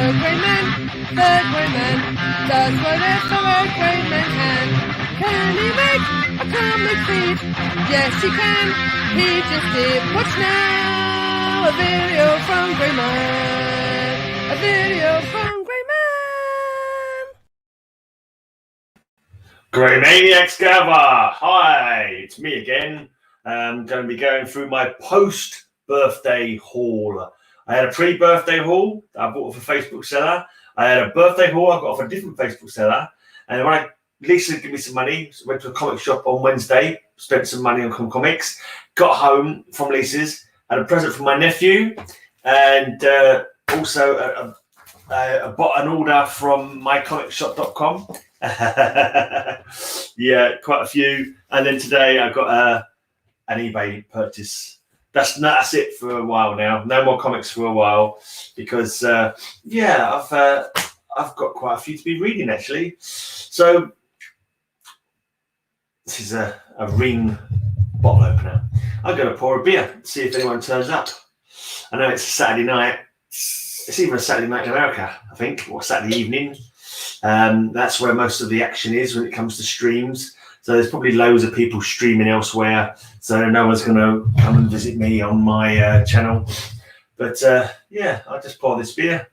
the greyman does whatever a greyman can. Can he make a comic thief? Yes, he can. He just did. Watch now, a video from Greyman. A video from Greyman. Greymaniacs gather! Hi, it's me again. I'm going to be going through my post-birthday haul. I had a pre-birthday haul that I bought off a Facebook seller. I had a birthday haul I got off a different Facebook seller. And when Lisa gave me some money, so went to a comic shop on Wednesday, spent some money on comics, got home from Lisa's, had a present from my nephew, and also I bought an order from mycomicshop.com. Yeah, quite a few. And then today I got an eBay purchase. That's it for a while now. No more comics for a while because I've got quite a few to be reading actually. So this is a ring bottle opener. I'm going to pour a beer, see if anyone turns up. I know it's a Saturday night. It's even a Saturday night in America, I think, or Saturday evening. That's where most of the action is when it comes to streams. So there's probably loads of people streaming elsewhere. So no one's going to come and visit me on my channel. But I'll just pour this beer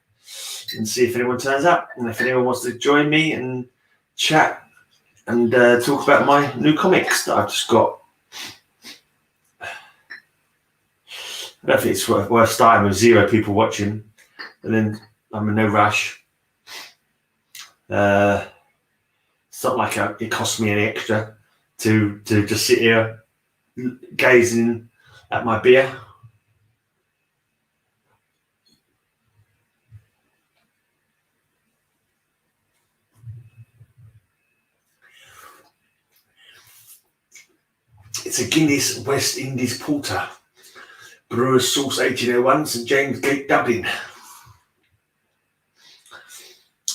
and see if anyone turns up. And if anyone wants to join me and chat and talk about my new comics that I've just got. I don't think it's worth starting with 0 people watching. And then I'm in no rush. It's not like it costs me any extra to just sit here gazing at my beer. It's a Guinness West Indies Porter, Brewer's Source 1801, St James Gate, Dublin.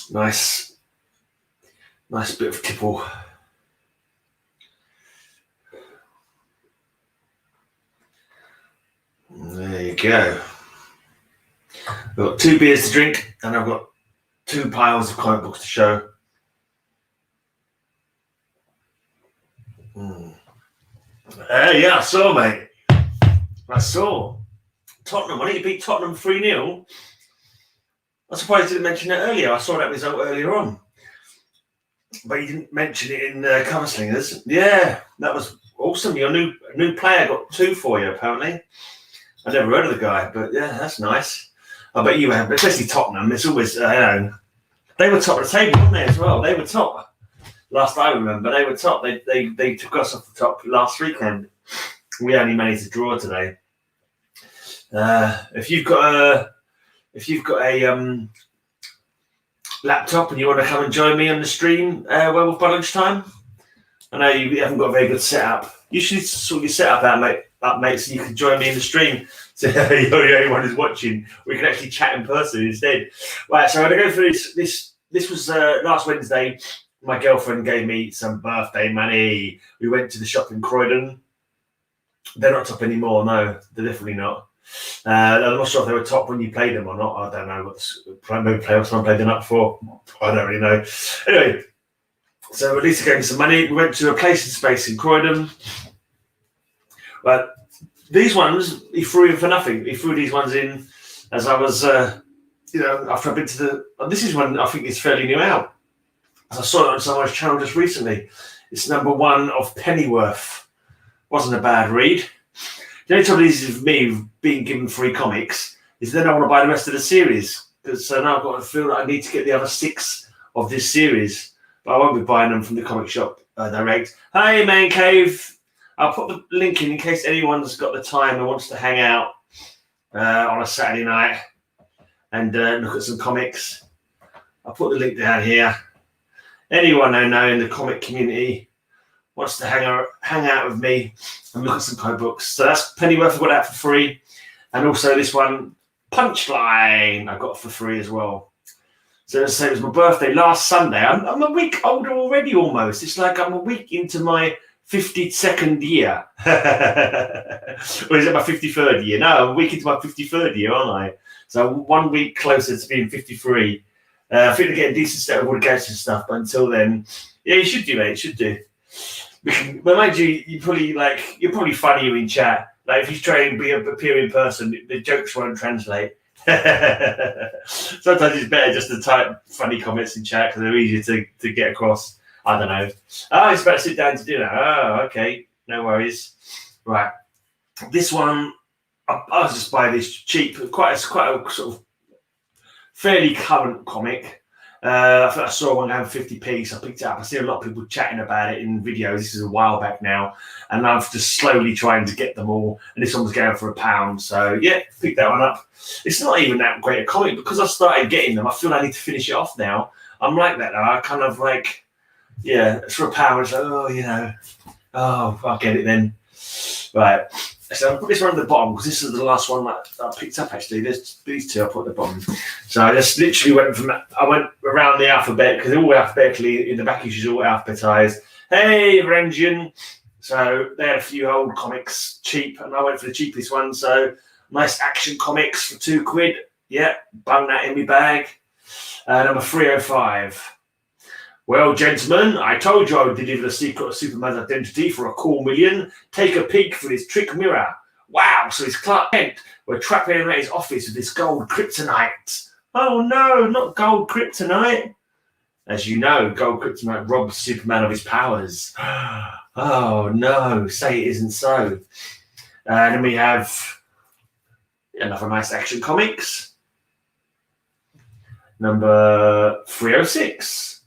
Nice bit of tipple. There you go. I've got 2 beers to drink and I've got 2 piles of comic books to show. Yeah, I saw, mate. I saw. Tottenham, why didn't you beat Tottenham 3-0? I'm surprised you didn't mention it earlier. I saw that result earlier on. But you didn't mention it in Cover Slingers. Yeah, that was awesome. Your new player got 2 for you, apparently. I never heard of the guy, but yeah, that's nice. I bet you have, especially Tottenham. It's always, they were top of the table, weren't they, as well? They were top. Last I remember, they were top. They took us off the top last weekend. We only managed to draw today. If you've got a laptop and you want to come and join me on the stream, Werewolf by Lunchtime, I know you haven't got a very good setup. You should sort your setup out, mate, so you can join me in the stream. So you're the only one who's watching. We can actually chat in person instead. Right, so I'm going to go through this. This was last Wednesday. My girlfriend gave me some birthday money. We went to the shop in Croydon. They're not top anymore. No, they're definitely not. I'm not sure if they were top when you played them or not. I don't know maybe someone played them up for. I don't really know. Anyway, so Lisa gave me some money. We went to a place in space in Croydon. But these ones, he threw in for nothing. He threw these ones in as I was, after I've been to this is one I think is fairly new out. As I saw it on someone's channel just recently. It's #1 of Pennyworth. Wasn't a bad read. The only trouble is with me being given free comics is then I want to buy the rest of the series. So now I've got to feel that I need to get the other 6 of this series. But I won't be buying them from the comic shop direct. Hey, Man Cave. I'll put the link in case anyone's got the time and wants to hang out on a Saturday night and look at some comics. I'll put the link down here. Anyone I know in the comic community wants to hang out with me and look at some comic books. So that's Pennyworth. I got that for free. And also this one, Punchline, I got for free as well. So as I say, it was my birthday last Sunday. I'm a week older already almost. It's like I'm a week into my 52nd year. Or is it my 53rd year? No, I'm a week into my 53rd year, aren't I? So 1 week closer to being 53. I think they're getting a decent set of all the gadgets and stuff, but until then, yeah, you should do, mate. You should do. But mind you, you're probably funnier in chat. Like if you try and appear in person, the jokes won't translate. Sometimes it's better just to type funny comments in chat because they're easier to get across. I don't know. Oh, it's about to sit down to dinner. Oh, okay. No worries. Right. This one, I was just buying this cheap, quite a sort of fairly current comic. I think I saw one down 50p, so I picked it up. I see a lot of people chatting about it in videos. This is a while back now, and I'm just slowly trying to get them all. And this one was going for £1, so yeah, picked that one up. It's not even that great a comic because I started getting them. I feel I need to finish it off now. I'm like that now. I kind of like, yeah, it's for £1. It's like, I'll get it then. Right. So I'll put this one at the bottom because this is the last one that I picked up actually. There's these two I put at the bottom. So I just literally went around the alphabet because they're all alphabetically, in the back issues all alphabetized. Hey, Varangian. So they had a few old comics cheap and I went for the cheapest one. So nice action comics for £2. Yeah, bung that in my bag. Number 305. Well, gentlemen, I told you I would deliver the secret of Superman's identity for $250,000. Take a peek through this trick mirror. Wow, so it's Clark Kent. We're trapping him at his office with this gold kryptonite. Oh no, not gold kryptonite. As you know, gold kryptonite robs Superman of his powers. Oh no, say it isn't so. And then we have another nice action comics. Number 306.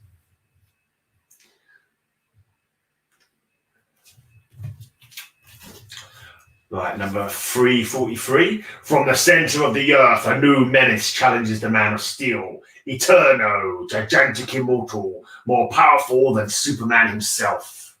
Right, number 343. From the center of the earth, a new menace challenges the Man of Steel. Eterno, gigantic immortal, more powerful than Superman himself.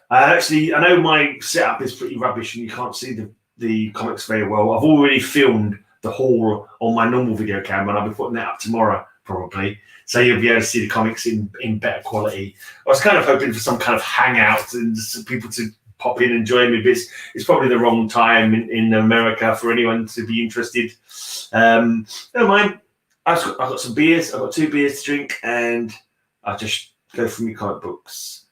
I know my setup is pretty rubbish and you can't see the comics very well. I've already filmed the haul on my normal video camera and I'll be putting that up tomorrow, probably. So you'll be able to see the comics in better quality. I was kind of hoping for some kind of hangout and just people to pop in and join me, but it's probably the wrong time in America for anyone to be interested. Never mind. I've got some beers. I've got 2 beers to drink, and I'll just go through my comic books.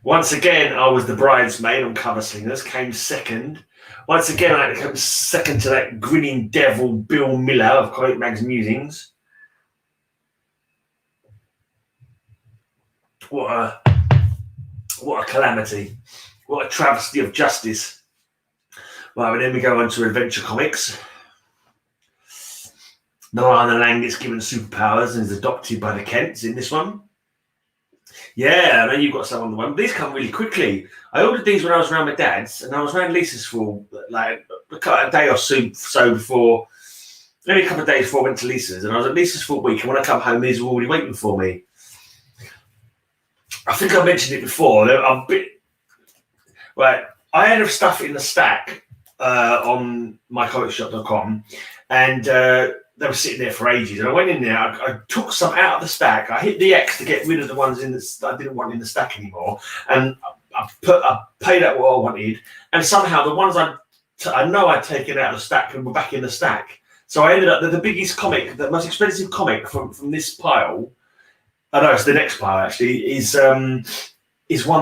Once again, I was the bridesmaid on Cover Slingers, came second. Once again, I came second to that grinning devil Bill Miller of Comic Mag's Musings. What a calamity. What a travesty of justice. Right, and then we go on to Adventure Comics. Milana Lang gets given superpowers and is adopted by the Kents in this one. Yeah, I know you've got some on the one. These come really quickly. I ordered these when I was around my dad's, and I was around Lisa's for like a day or so before, maybe a couple of days before I went to Lisa's, and I was at Lisa's for a week, and when I come home, these were already waiting for me. I think I mentioned it before. Right, I had stuff in the stack on mycomicshop.com, and they were sitting there for ages. And I went in there, I took some out of the stack. I hit the X to get rid of the ones that I didn't want in the stack anymore, and I paid out what I wanted. And somehow the ones I know I'd taken out of the stack and were back in the stack. So I ended up the biggest comic, the most expensive comic from this pile. I know it's the next pile actually. Is one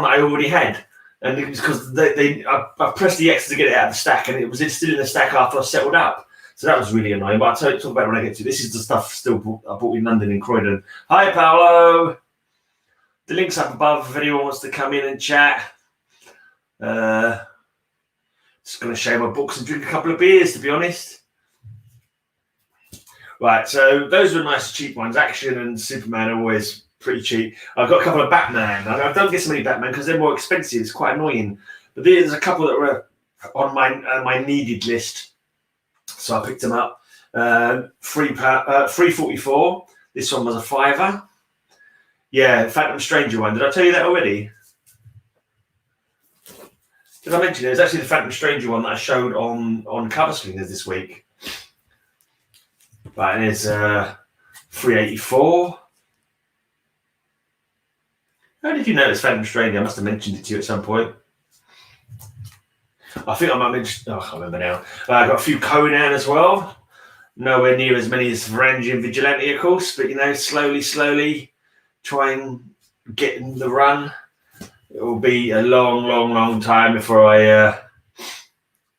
that I already had, and it was because I pressed the X to get it out of the stack, and it was still in the stack after I settled up. So that was really annoying. But I'll talk about it when I get to it. This is the stuff I bought in London in Croydon. Hi, Paolo. The link's up above if anyone wants to come in and chat. Just going to show my books and drink a couple of beers, to be honest. Right, so those were nice cheap ones. Action and Superman are always pretty cheap. I've got a couple of Batman. I don't get so many Batman because they're more expensive. It's quite annoying. But there's a couple that were on my needed list. So I picked them up. 344. This one was a £5. Yeah, Phantom Stranger one. Did I tell you that already? Did I mention it? It's actually the Phantom Stranger one that I showed on Cover Slingers this week. Right, and there's 384. How did you notice Phantom Stranger? I must have mentioned it to you at some point. I think I might mention, I can't remember now. I got a few Conan as well. Nowhere near as many as Varangian and Vigilante, of course, but slowly try and get in the run. It will be a long time before I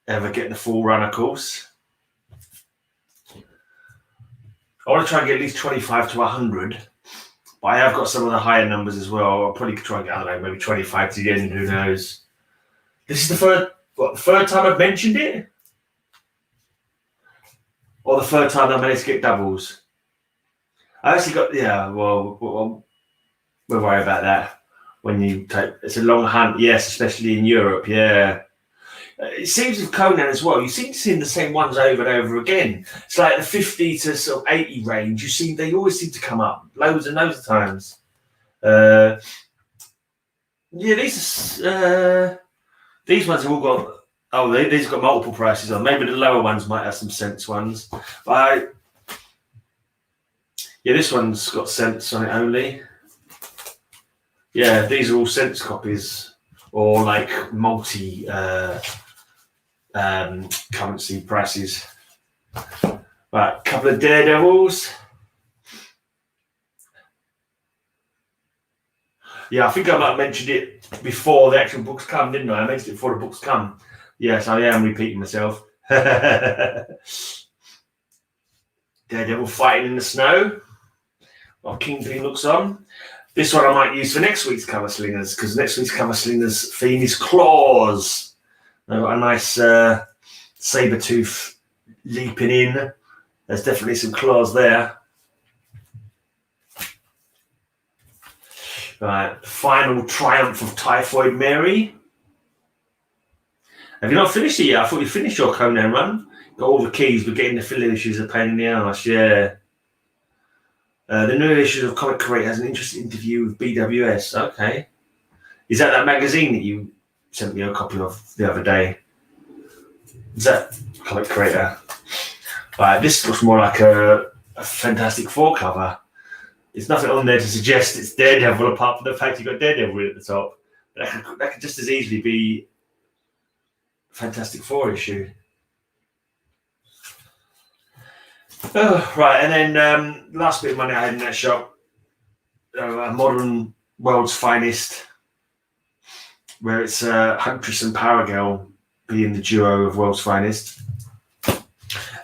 ever get the full run, of course. I want to try and get at least 25 to 100, but I have got some of the higher numbers as well. I'll probably try and get, I don't know, maybe 25 to the end, who knows. This is the third time I've mentioned it? Or the third time I managed to get doubles? I actually got, we'll worry about that. When you take, it's a long hunt, yes, especially in Europe, yeah. It seems with Conan as well, you seem to see the same ones over and over again. It's like the 50 to sort of 80 range, they always seem to come up loads and loads of times. These ones have all got, these have got multiple prices on. Maybe the lower ones might have some cents ones. But this one's got cents on it only. Yeah, these are all cents copies or like multi currency prices. Right, a couple of Daredevils. Yeah, I think I might have mentioned it before the actual books come, didn't I? I mentioned it before the books come. Yes, I am repeating myself. Daredevil fighting in the snow while Kingpin looks on. This one I might use for next week's Cover Slingers, because next week's Cover Slingers theme is claws. I've got a nice saber tooth leaping in. There's definitely some claws there. Right, final triumph of Typhoid Mary. Have you not finished it yet? I thought you finished your Conan run. Got all the keys, but getting the filler issues a pain in the arse, yeah. The new issue of Comic Create has an interesting interview with BWS. Okay. Is that magazine that you sent me a copy of the other day? Is that Comic Creator? Right, this looks more like a Fantastic Four cover. There's nothing on there to suggest it's Daredevil apart from the fact you've got Daredevil at the top. That could just as easily be Fantastic Four issue. Oh, right, and then last bit of money I had in that shop, a Modern World's Finest, where it's Huntress and Power Girl being the duo of World's Finest.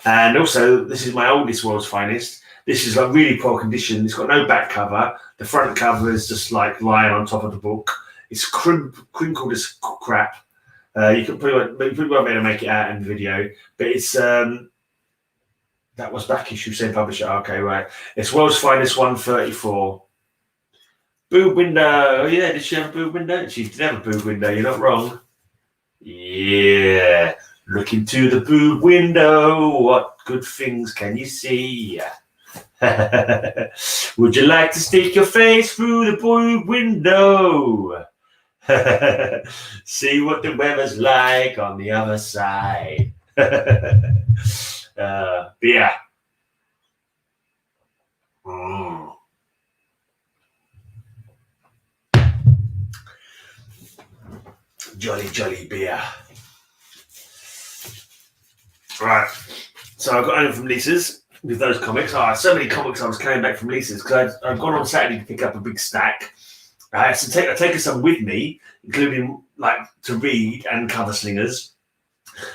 And also, this is my oldest World's Finest. This is like really poor condition. It's got no back cover. The front cover is just like lying on top of the book. It's crinkled as crap. You probably won't be able to make it out in the video, but it's that was back issue, same publisher. Okay, right. It's World's Finest 134. Boob window. Oh, yeah, did she have a boob window? She did have a boob window. You're not wrong. Yeah. Look into the boob window. What good things can you see? Would you like to stick your face through the boob window? See what the weather's like on the other side. Beer. Jolly beer. Right. So I got home from Lisa's with those comics. So many comics I was coming back from Lisa's because I'd gone on Saturday to pick up a big stack. I had to take some with me, including like to read and cover slingers.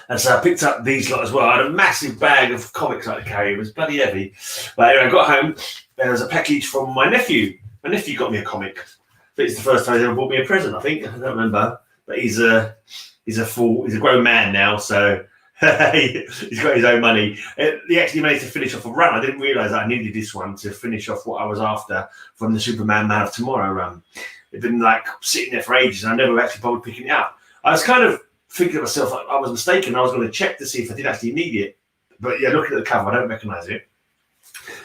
And so I picked up these lot as well. I had a massive bag of comics I had to carry. It was bloody heavy. But anyway, I got home. There was a package from my nephew. My nephew got me a comic. But it's the first time he's ever bought me a present, I think. I don't remember. But he's a grown man now, so he's got his own money. He actually managed to finish off a run. I didn't realise that I needed this one to finish off what I was after from the Superman Man of Tomorrow run. It'd been like sitting there for ages and I never actually bothered picking it up. I was kind of thinking to myself, I was mistaken. I was going to check to see if I did actually need it. But yeah, looking at the cover, I don't recognise it.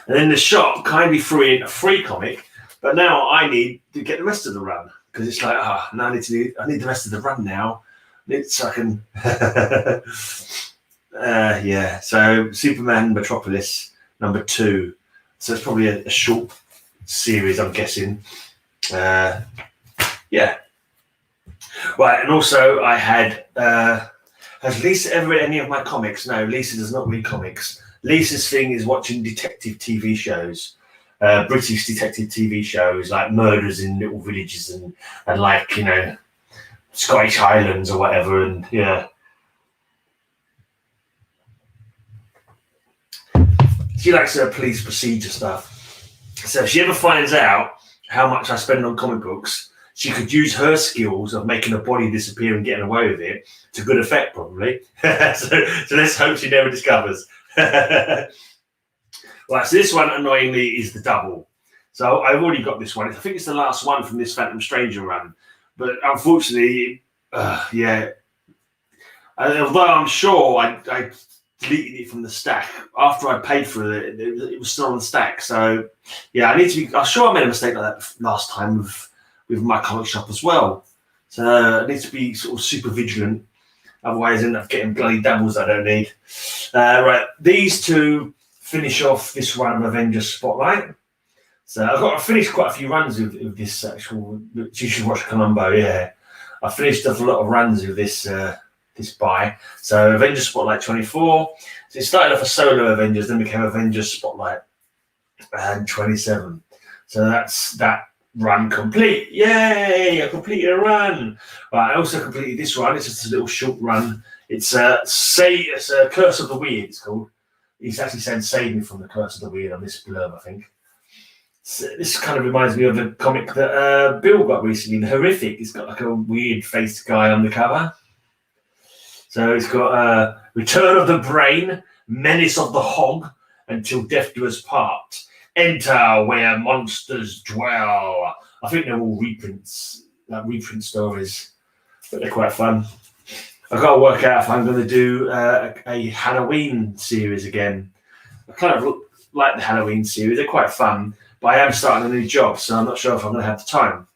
And then the shop kindly threw in a free comic, but now I need to get the rest of the run because it's like, now I need the rest of the run now. So I can, yeah. So Superman Metropolis #2. So it's probably a short series, I'm guessing. Yeah. Right, and also I had Has Lisa ever read any of my comics? No, Lisa does not read comics. Lisa's thing is watching detective TV shows, British detective TV shows like Murders in Little Villages and like, you know, Scottish Highlands or whatever. And yeah. She likes her police procedure stuff. So if she ever finds out how much I spend on comic books, she could use her skills of making a body disappear and getting away with it to good effect, probably. so let's hope she never discovers. Right, so this one, annoyingly, is the double. So I've already got this one. I think it's the last one from this Phantom Stranger run. But unfortunately, yeah. Although I'm sure I deleted it from the stack after I paid for it. It was still on the stack. So yeah, I need to be. I'm sure I made a mistake like that last time with my comic shop as well. So I need to be sort of super vigilant. Otherwise, I end up getting bloody doubles I don't need. Right, these two finish off this run of Avengers Spotlight. So I've finished quite a few runs of this actual. You should watch Columbo. Yeah, I finished off a lot of runs of this. This buy. So Avengers Spotlight 24. So it started off as solo Avengers, then became Avengers Spotlight and 27. So that's that run complete. Yay! I completed a run. Right, I also completed this run. It's just a little short run. It's a Curse of the Weird. It's called. He's actually saying "Save me from the Curse of the Weird" on this blurb, I think. So this kind of reminds me of the comic that Bill got recently, The Horrific. It's got like a weird faced guy on the cover. So it's got Return of the Brain, Menace of the Hog, Until Death Do Us Part. Enter Where Monsters Dwell. I think they're all reprints, like reprint stories, but they're quite fun. I've got to work out if I'm going to do a Halloween series again. I kind of like the Halloween series. They're quite fun, but I am starting a new job, so I'm not sure if I'm going to have the time.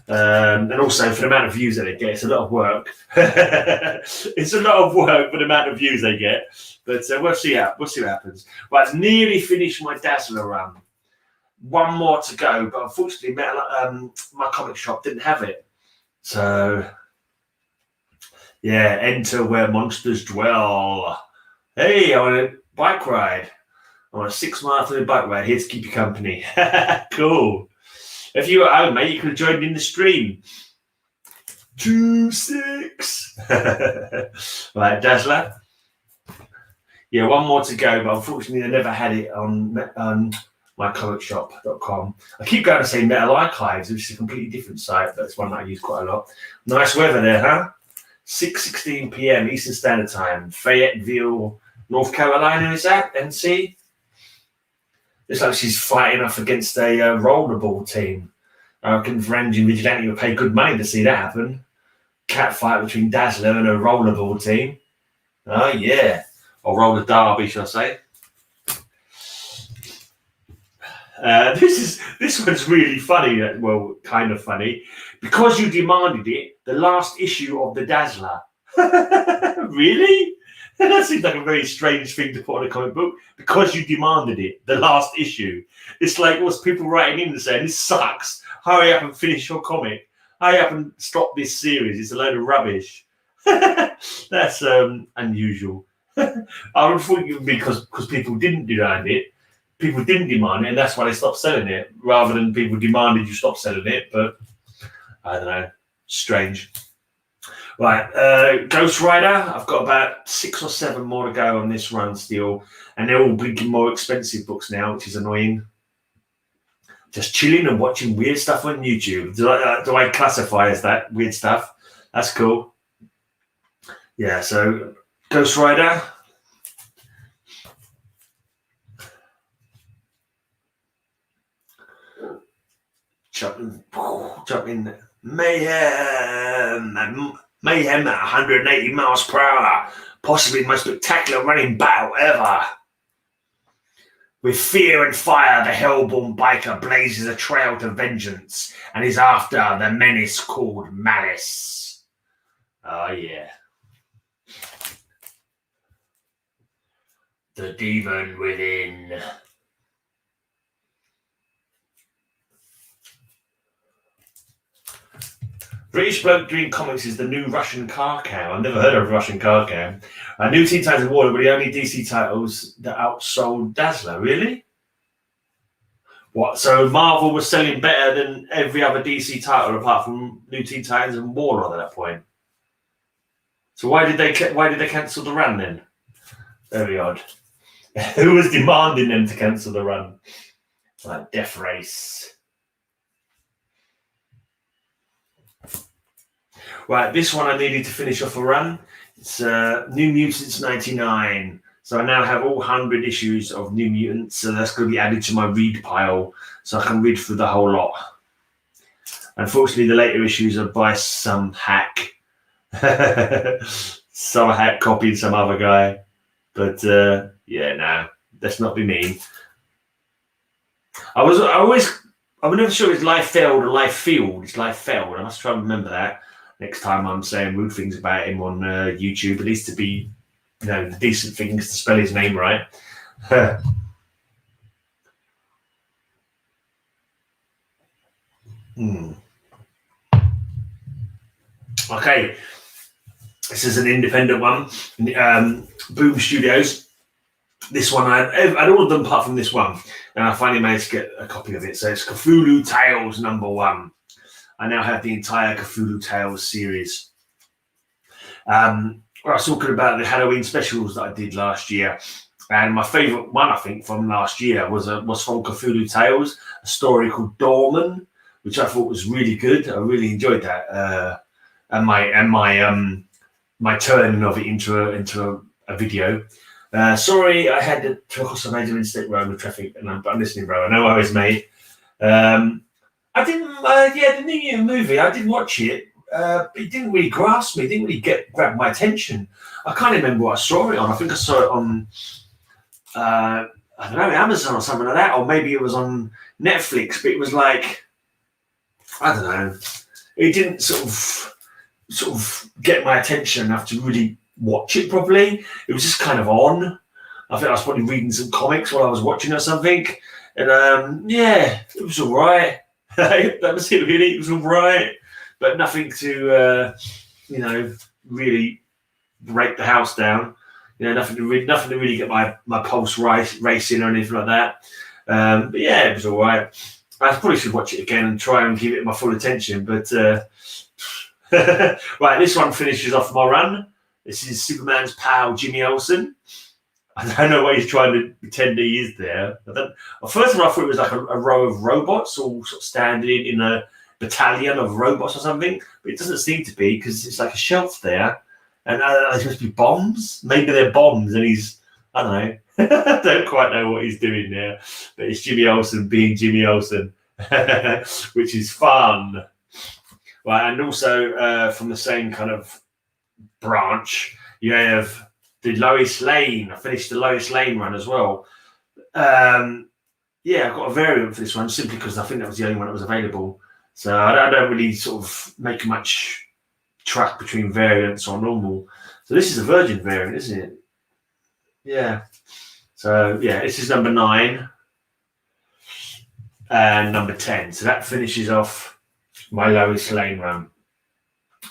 And also for the amount of views that they get, it's a lot of work. It's a lot of work for the amount of views they get. But we'll see what happens. Right, I've nearly finished my Dazzler run. One more to go, but unfortunately, my comic shop didn't have it. So yeah, Enter Where Monsters Dwell. Hey, I want a bike ride. I want a 6 mile bike ride here to keep you company. Cool. If you were at home, mate, you could have joined in the stream. 2-6. Right, Dazzler. Yeah, one more to go, but unfortunately, I never had it on mycomicshop.com. I keep going to say Metal Archives, which is a completely different site, but it's one that I use quite a lot. Nice weather there, huh? 6:16 p.m. Eastern Standard Time, Fayetteville, North Carolina, is that? NC? Looks like she's fighting off against a rollerball team. I reckon Range and Vigilante would pay good money to see that happen. Cat fight between Dazzler and a rollerball team. Oh, yeah. Or roller derby, shall I say. This one's really funny. Well, kind of funny. Because you demanded it, the last issue of the Dazzler. Really? That seems like a very strange thing to put on a comic book. Because you demanded it, the last issue. It's like what's people writing in and saying, this sucks. Hurry up and finish your comic. Hurry up and stop this series. It's a load of rubbish. That's unusual. I would think it would be because people didn't demand it. People didn't demand it, and that's why they stopped selling it, rather than people demanded you stop selling it. But I don't know. Strange. Right, Ghost Rider. I've got about 6 or 7 more to go on this run still, and they're all blinking more expensive books now, which is annoying. Just chilling and watching weird stuff on YouTube. Do I classify as that weird stuff? That's cool. Yeah, so Ghost Rider. Jumping mayhem at 180 miles per hour. Possibly the most spectacular running battle ever. With fear and fire, the hellborn biker blazes a trail to vengeance and is after the menace called Malice. Oh, yeah. The demon within. British bloke doing comics is the new Russian car cow. I've never heard of Russian car cow. New Teen Titans Warner were the only DC titles that outsold Dazzler. Really? What? So Marvel was selling better than every other DC title apart from New Teen Titans and Warner at that point. So why did they cancel the run then? Very odd. Who was demanding them to cancel the run? Like Death Race. Right, this one I needed to finish off a run. It's New Mutants 99. So I now have all 100 issues of New Mutants. So that's going to be added to my read pile. So I can read through the whole lot. Unfortunately, the later issues are by some hack. Some hack copied some other guy. But yeah, no, let's not be mean. I'm never sure it's life failed or life field. It's life failed. I must try and remember that next time I'm saying rude things about him on YouTube. At least to be, the decent things to spell his name right. Okay, this is an independent one. Boom Studios. This one, I had all of them apart from this one, and I finally managed to get a copy of it. So it's Cthulhu Tales #1. I now have the entire Cthulhu Tales series. I was talking about the Halloween specials that I did last year, and my favourite one, I think, from last year was from Cthulhu Tales, a story called Dorman, which I thought was really good. I really enjoyed that, and my turning of it into a video. Sorry, I had to come across a major mistake road with traffic, and I'm listening, bro. I know I was mate. I didn't. The New Year movie. I did watch it. It didn't really grasp me. It didn't really grab my attention. I can't remember what I saw it on. I think I saw it on, I don't know, Amazon or something like that, or maybe it was on Netflix. But it was like, I don't know. It didn't sort of get my attention enough to really watch it properly. It was just kind of on. I think I was probably reading some comics while I was watching or something. And it was all right. That was it really. It was all right. But nothing to, really break the house down. Nothing to really get my pulse racing or anything like that. But yeah, it was all right. I probably should watch it again and try and give it my full attention. But right, this one finishes off my run. This is Superman's pal, Jimmy Olsen. I don't know why he's trying to pretend he is there. First of all, I thought it was like a row of robots all sort of standing in a battalion of robots or something, but it doesn't seem to be because it's like a shelf there, and there must be bombs. Maybe they're bombs, and he's, I don't know. I don't quite know what he's doing there, but it's Jimmy Olsen being Jimmy Olsen, which is fun. Right, and also from the same kind of branch, you have the Lois Lane. I finished the Lois Lane run as well. I've got a variant for this one simply because I think that was the only one that was available. So I don't really sort of make much track between variants or normal. So this is a Virgin variant, isn't it? Yeah. So this is number 9 and number 10. So that finishes off my Lois Lane run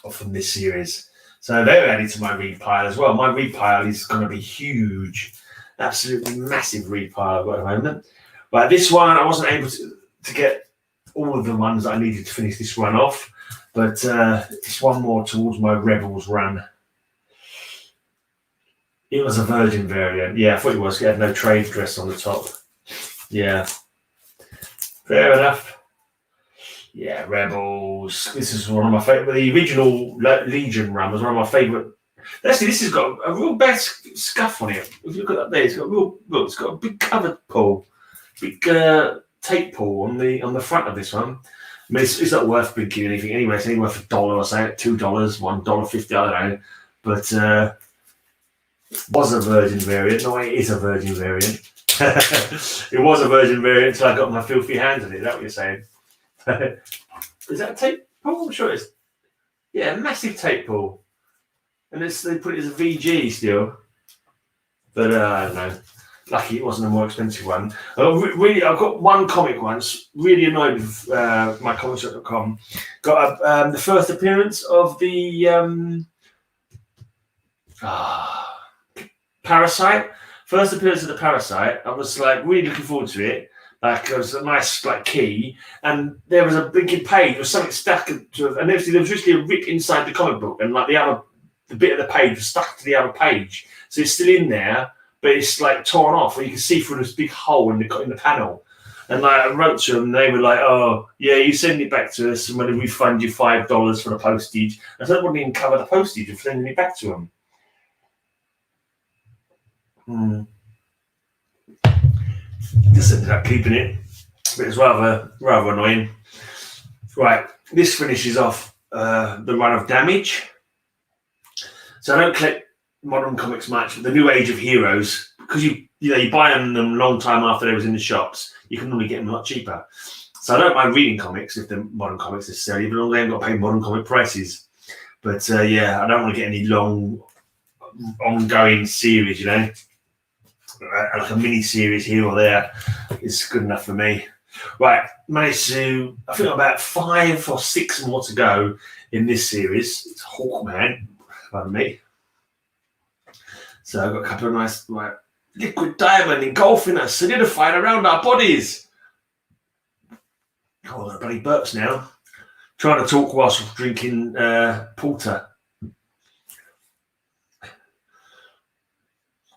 from this series. So they're added to my read pile as well. My read pile is going to be huge. Absolutely massive read pile I've got at the moment. But this one, I wasn't able to get all of the ones that I needed to finish this run off. But it's one more towards my Rebels run. It was a Virgin variant. Yeah, I thought it was. It had no trade dress on the top. Yeah. Fair enough. Yeah, Rebels. This is one of my favourite. The original Legion run was one of my favourite. Actually, this has got a real bad scuff on it. If you look at that there, it's got a big cover pull, big tape pull on the front of this one. I mean, it's not worth blinking anything anyway. It's only worth $1 or so, $2, $1.50, I don't know. But was a Virgin variant. No, it is a Virgin variant. It was a Virgin variant until I got my filthy hands on it. Is that what you're saying? Is that a tape pull? I'm sure it's. Yeah, massive tape pull. And they put it as a VG still. But I don't know. Lucky it wasn't a more expensive one. Really, I've got one comic once, really annoyed with mycomics.com. Got the first appearance of the Parasite. First appearance of the Parasite. I was like really looking forward to it. Like it was a nice like key, and there was a big page with something stuck to, and there was literally a rip inside the comic book, and like the bit of the page was stuck to the other page, so it's still in there, but it's like torn off, and you can see through this big hole in the panel. And like I wrote to them, and they were like, "Oh yeah, you send it back to us, and we'll refund you $5 for the postage." I said, "I wouldn't even cover the postage of sending it back to them." Just ended up keeping it, but it's rather annoying. Right, this finishes off the run of Damage. So I don't collect modern comics much, but the New Age of Heroes, because you buy them a long time after they was in the shops, you can normally get them a lot cheaper. So I don't mind reading comics if they're modern comics necessarily, but they haven't got to pay modern comic prices. But I don't want to get any long ongoing series, like a mini series here or there is good enough for me. Right, managed to, I think about 5 or 6 more to go in this series. It's Hawkman, pardon me. So I've got a couple of nice liquid diamond engulfing us, solidifying around our bodies. Oh, that bloody burps now. Trying to talk whilst drinking porter.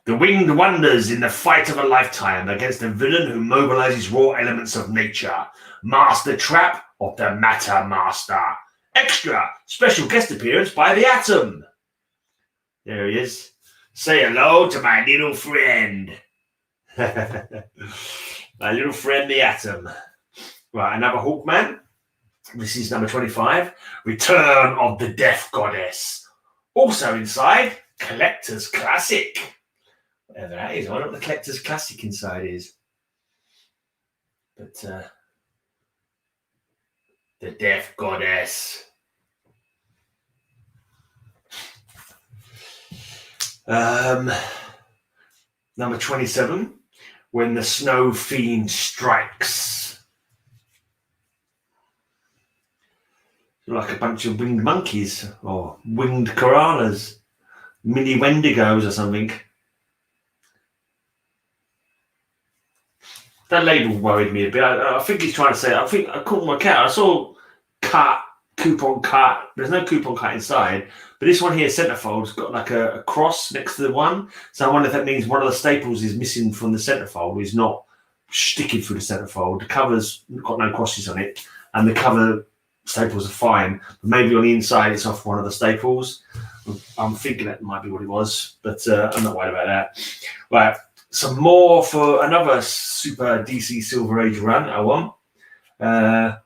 The winged wonders in the fight of a lifetime against a villain who mobilizes raw elements of nature. Master Trap of the Matter Master. Extra special guest appearance by the Atom. There he is. Say hello to my little friend. My little friend, the Atom. Right, another Hawkman. This is number 25. Return of the Death Goddess. Also inside, Collector's Classic. Whatever that is. I don't know what the Collector's Classic inside is. But the Death Goddess. Number 27. When the Snow Fiend Strikes. Like a bunch of winged monkeys or winged koalas. Mini Wendigos or something. That label worried me a bit. I think he's trying to say, I caught my cat. I saw coupon cut. There's no coupon cut inside. But this one here, centerfold's got like a cross next to the one. So I wonder if that means one of the staples is missing from the centerfold. Is not sticking through the centerfold. The cover's got no crosses on it. And the cover staples are fine. But maybe on the inside it's off one of the staples. I'm thinking that might be what it was. But I'm not worried about that. Right. Some more for another super DC Silver Age run I want. I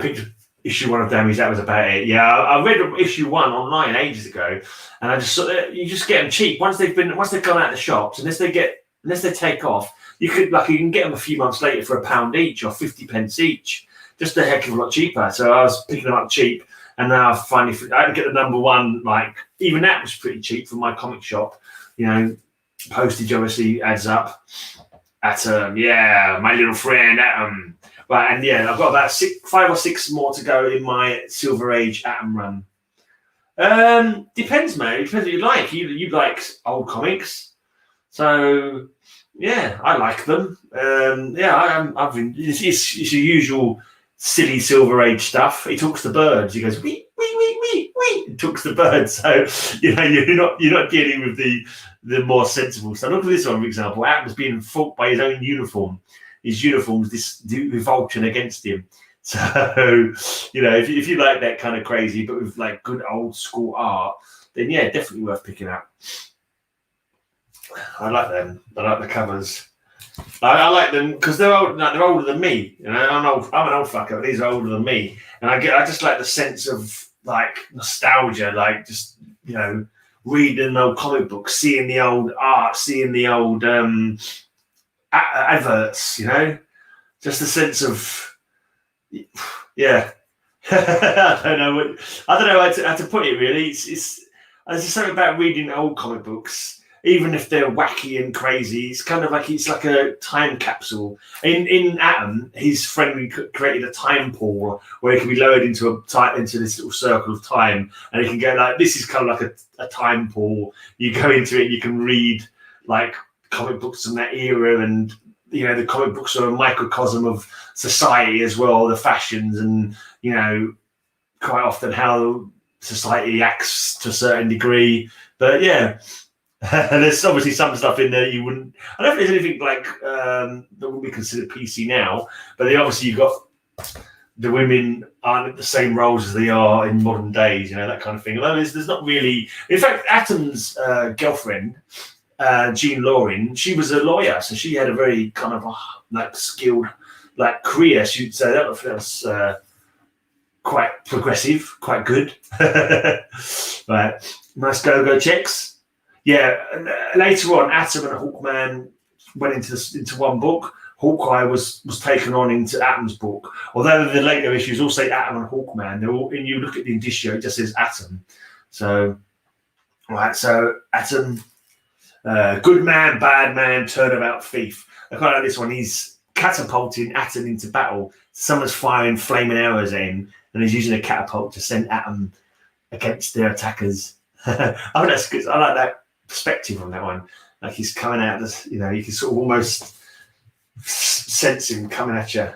picked issue 1 of Damage. That was about it. Yeah, I read issue 1 online ages ago, and I just saw you just get them cheap once they've gone out of the shops. Unless they take off, you can get them a few months later for £1 each or 50p each. Just a heck of a lot cheaper. So I was picking them up cheap, and now I finally I get the number 1. Like even that was pretty cheap from my comic shop. Postage obviously adds up. Atom, yeah, my little friend Atom. Right, and yeah, I've got about 5 or 6 more to go in my Silver Age Atom run. Depends, man. It depends what you like. You like old comics, so yeah, I like them. It's your usual silly Silver Age stuff. He talks to birds. He goes wee wee wee wee wee. He talks to birds. So you're not dealing with the more sensible stuff. Look at this one, for example. Atom's being fought by his own uniform. His uniform's revolting against him. So, if you like that kind of crazy, but with like good old school art, then yeah, definitely worth picking up. I like them. I like the covers. I like them because they're old. They're older than me. I'm an old fucker, but these are older than me, and I just like the sense of like nostalgia, like just reading old comic books, seeing the old art, seeing the old adverts, just a sense of, yeah. I don't know how to put it really. It's there's just something about reading old comic books. even if they're wacky and crazy, it's kind of like it's like a time capsule. In Atom, his friend created a time pool where he can be lowered into this little circle of time, and he can go like this is kind of like a time pool. You go into it, you can read like comic books from that era, and the comic books are a microcosm of society as well, the fashions, and quite often how society acts to a certain degree. But yeah, there's obviously some stuff in there you wouldn't. I don't think there's anything like that would be considered PC now. But obviously you've got the women aren't at the same roles as they are in modern days. That kind of thing. Although there's not really. In fact, Atom's girlfriend, Jean Loring, she was a lawyer, so she had a very kind of skilled career. She'd say that was quite progressive, quite good. Right, nice go checks. Yeah, later on, Atom and Hawkman went into one book. Hawkeye was taken on into Atom's book. Although the later issues all say Atom and Hawkman, they're all, and you look at the indicia, it just says Atom. So, right, so Atom, good man, bad man, turnabout thief. I quite like this one. He's catapulting Atom into battle. Someone's firing flaming arrows at him, and he's using a catapult to send Atom against their attackers. Oh, that's good. I like that perspective on that one. Like he's coming out, you can sort of almost sense him coming at you.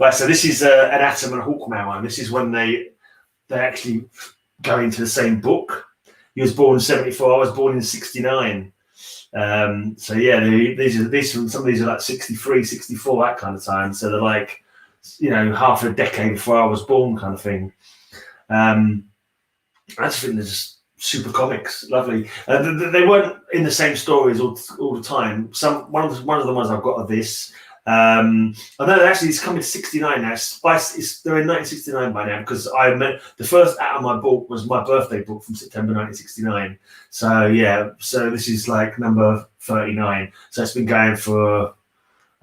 Right, so this is an Atom and Hawkman one. This is when they actually go into the same book. He was born in 74. I was born in 69. So yeah, some of these are like 63, 64, that kind of time. So they're like, half a decade before I was born, kind of thing. I just think they're just super comics, lovely. They weren't in the same stories all the time. One of the ones I've got are this. I know actually it's coming to 69 now. They're in 1969 by now, because the first Atom I bought was my birthday book from September 1969. So yeah, so this is like number 39. So it's been going for,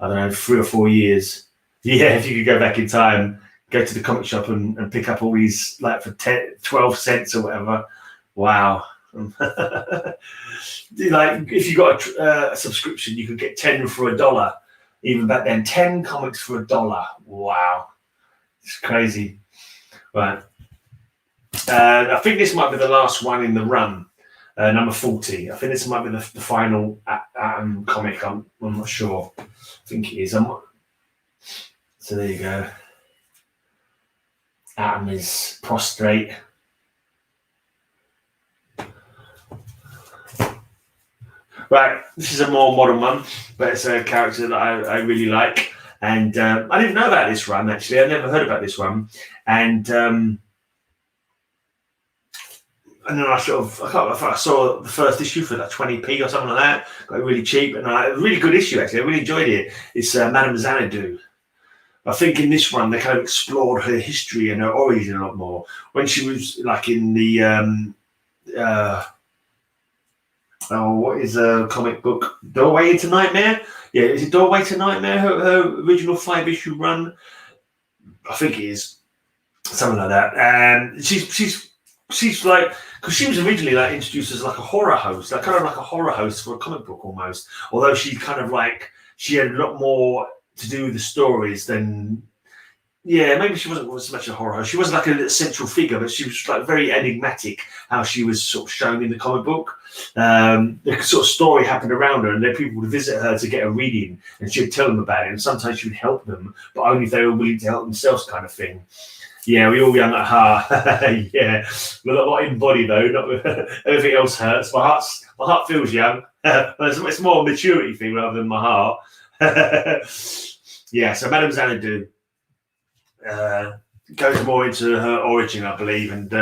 I don't know, 3 or 4 years. Yeah, if you could go back in time, go to the comic shop and pick up all these like for 12 cents or whatever. Wow. Like if you got a subscription, you could get 10 for $1. Even back then, 10 comics for $1. Wow. It's crazy. Right. I think this might be the last one in the run, number 40. I think this might be the final comic. I'm not sure. I think it is. So there you go. Atom is prostrate. Right, this is a more modern one, but it's a character that I really like. And I didn't know about this run, actually. I never heard about this one. And then I saw the first issue for like 20p or something like that. Got it really cheap, and a really good issue, actually. I really enjoyed it. It's Madame Xanadu. I think in this one, they kind of explored her history and her origin a lot more. When she was like in the... what is a comic book? Doorway into Nightmare? Yeah, is it Doorway to Nightmare? Her original 5-issue run? I think it is. Something like that. And she's like, because she was originally like introduced as like a horror host, like kind of like a horror host for a comic book almost. Although she kind of like, she had a lot more to do with the stories than... Yeah, maybe she wasn't so much a horror. She wasn't like a central figure, but she was like very enigmatic how she was sort of shown in the comic book. The sort of story happened around her, and then people would visit her to get a reading, and she would tell them about it. And sometimes she would help them, but only if they were willing to help themselves, kind of thing. Yeah, we all young at heart. Yeah, we're not in body though. Not everything else hurts. My heart feels young. It's more a maturity thing rather than my heart. Yeah, so Madame Xanadu. Goes more into her origin, I believe, and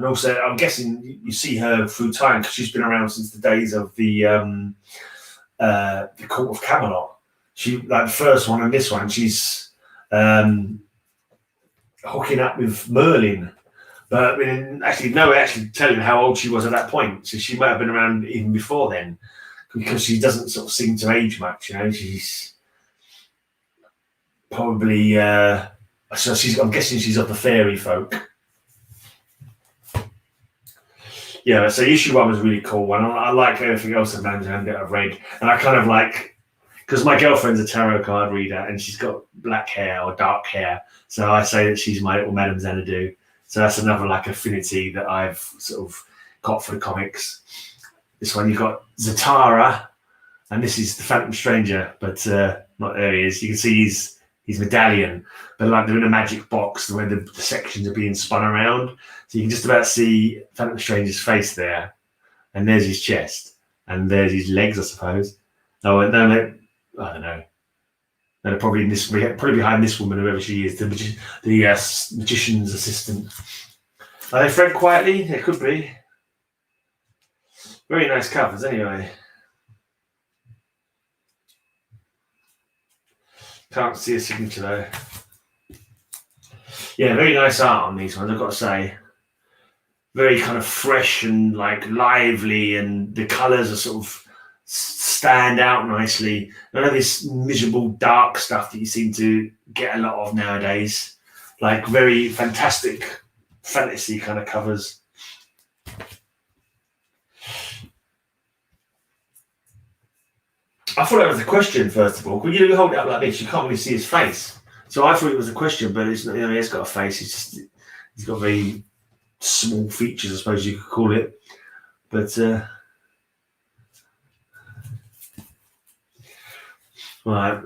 also I'm guessing you see her through time because she's been around since the days of the Court of Camelot. She like the first one and this one, she's hooking up with Merlin, but no one actually telling how old she was at that point. So she might have been around even before then, because she doesn't sort of seem to age much. She's probably. So I'm guessing she's of the fairy folk. yeah, so issue 1 was really cool, and I like everything else that Madame Xanadu I've read, and I kind of like, because my girlfriend's a tarot card reader, and she's got black hair or dark hair, so I say that she's my little Madame Xanadu. So that's another like affinity that I've sort of got for the comics. This one you've got Zatara, and this is the Phantom Stranger, but not there he is. You can see his medallion, but like they're in a magic box where the sections are being spun around. So you can just about see Phantom Stranger's face there, and there's his chest, and there's his legs, I suppose. Oh, and no, I don't know. They're probably probably behind this woman, whoever she is, the magician's assistant. Are they fed quietly? It could be. Very nice covers, anyway. Can't see a signature though. Yeah, very nice art on these ones, I've got to say. Very kind of fresh and like lively, and the colours are sort of stand out nicely. None of this miserable dark stuff that you seem to get a lot of nowadays. Like very fantastic fantasy kind of covers. I thought that was a question, first of all. When you hold it up like this, you can't really see his face. So I thought it was a question, but it's not, he has got a face. He's got very small features, I suppose you could call it. But right,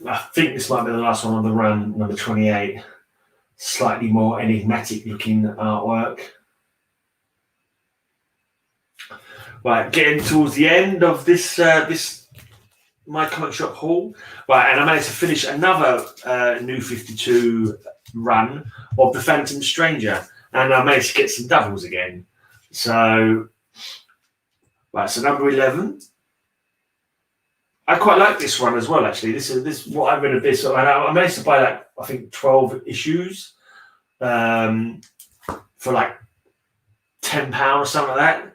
I think this might be the last one on the run, number 28. Slightly more enigmatic looking artwork. Right, getting towards the end of this my comic shop haul. Right, and I managed to finish another New 52 run of the Phantom Stranger, and I managed to get some doubles again. So, right, so number 11. I quite like this one as well, actually. This what I read of this, and I managed to buy like I think 12 issues for like £10 or something like that.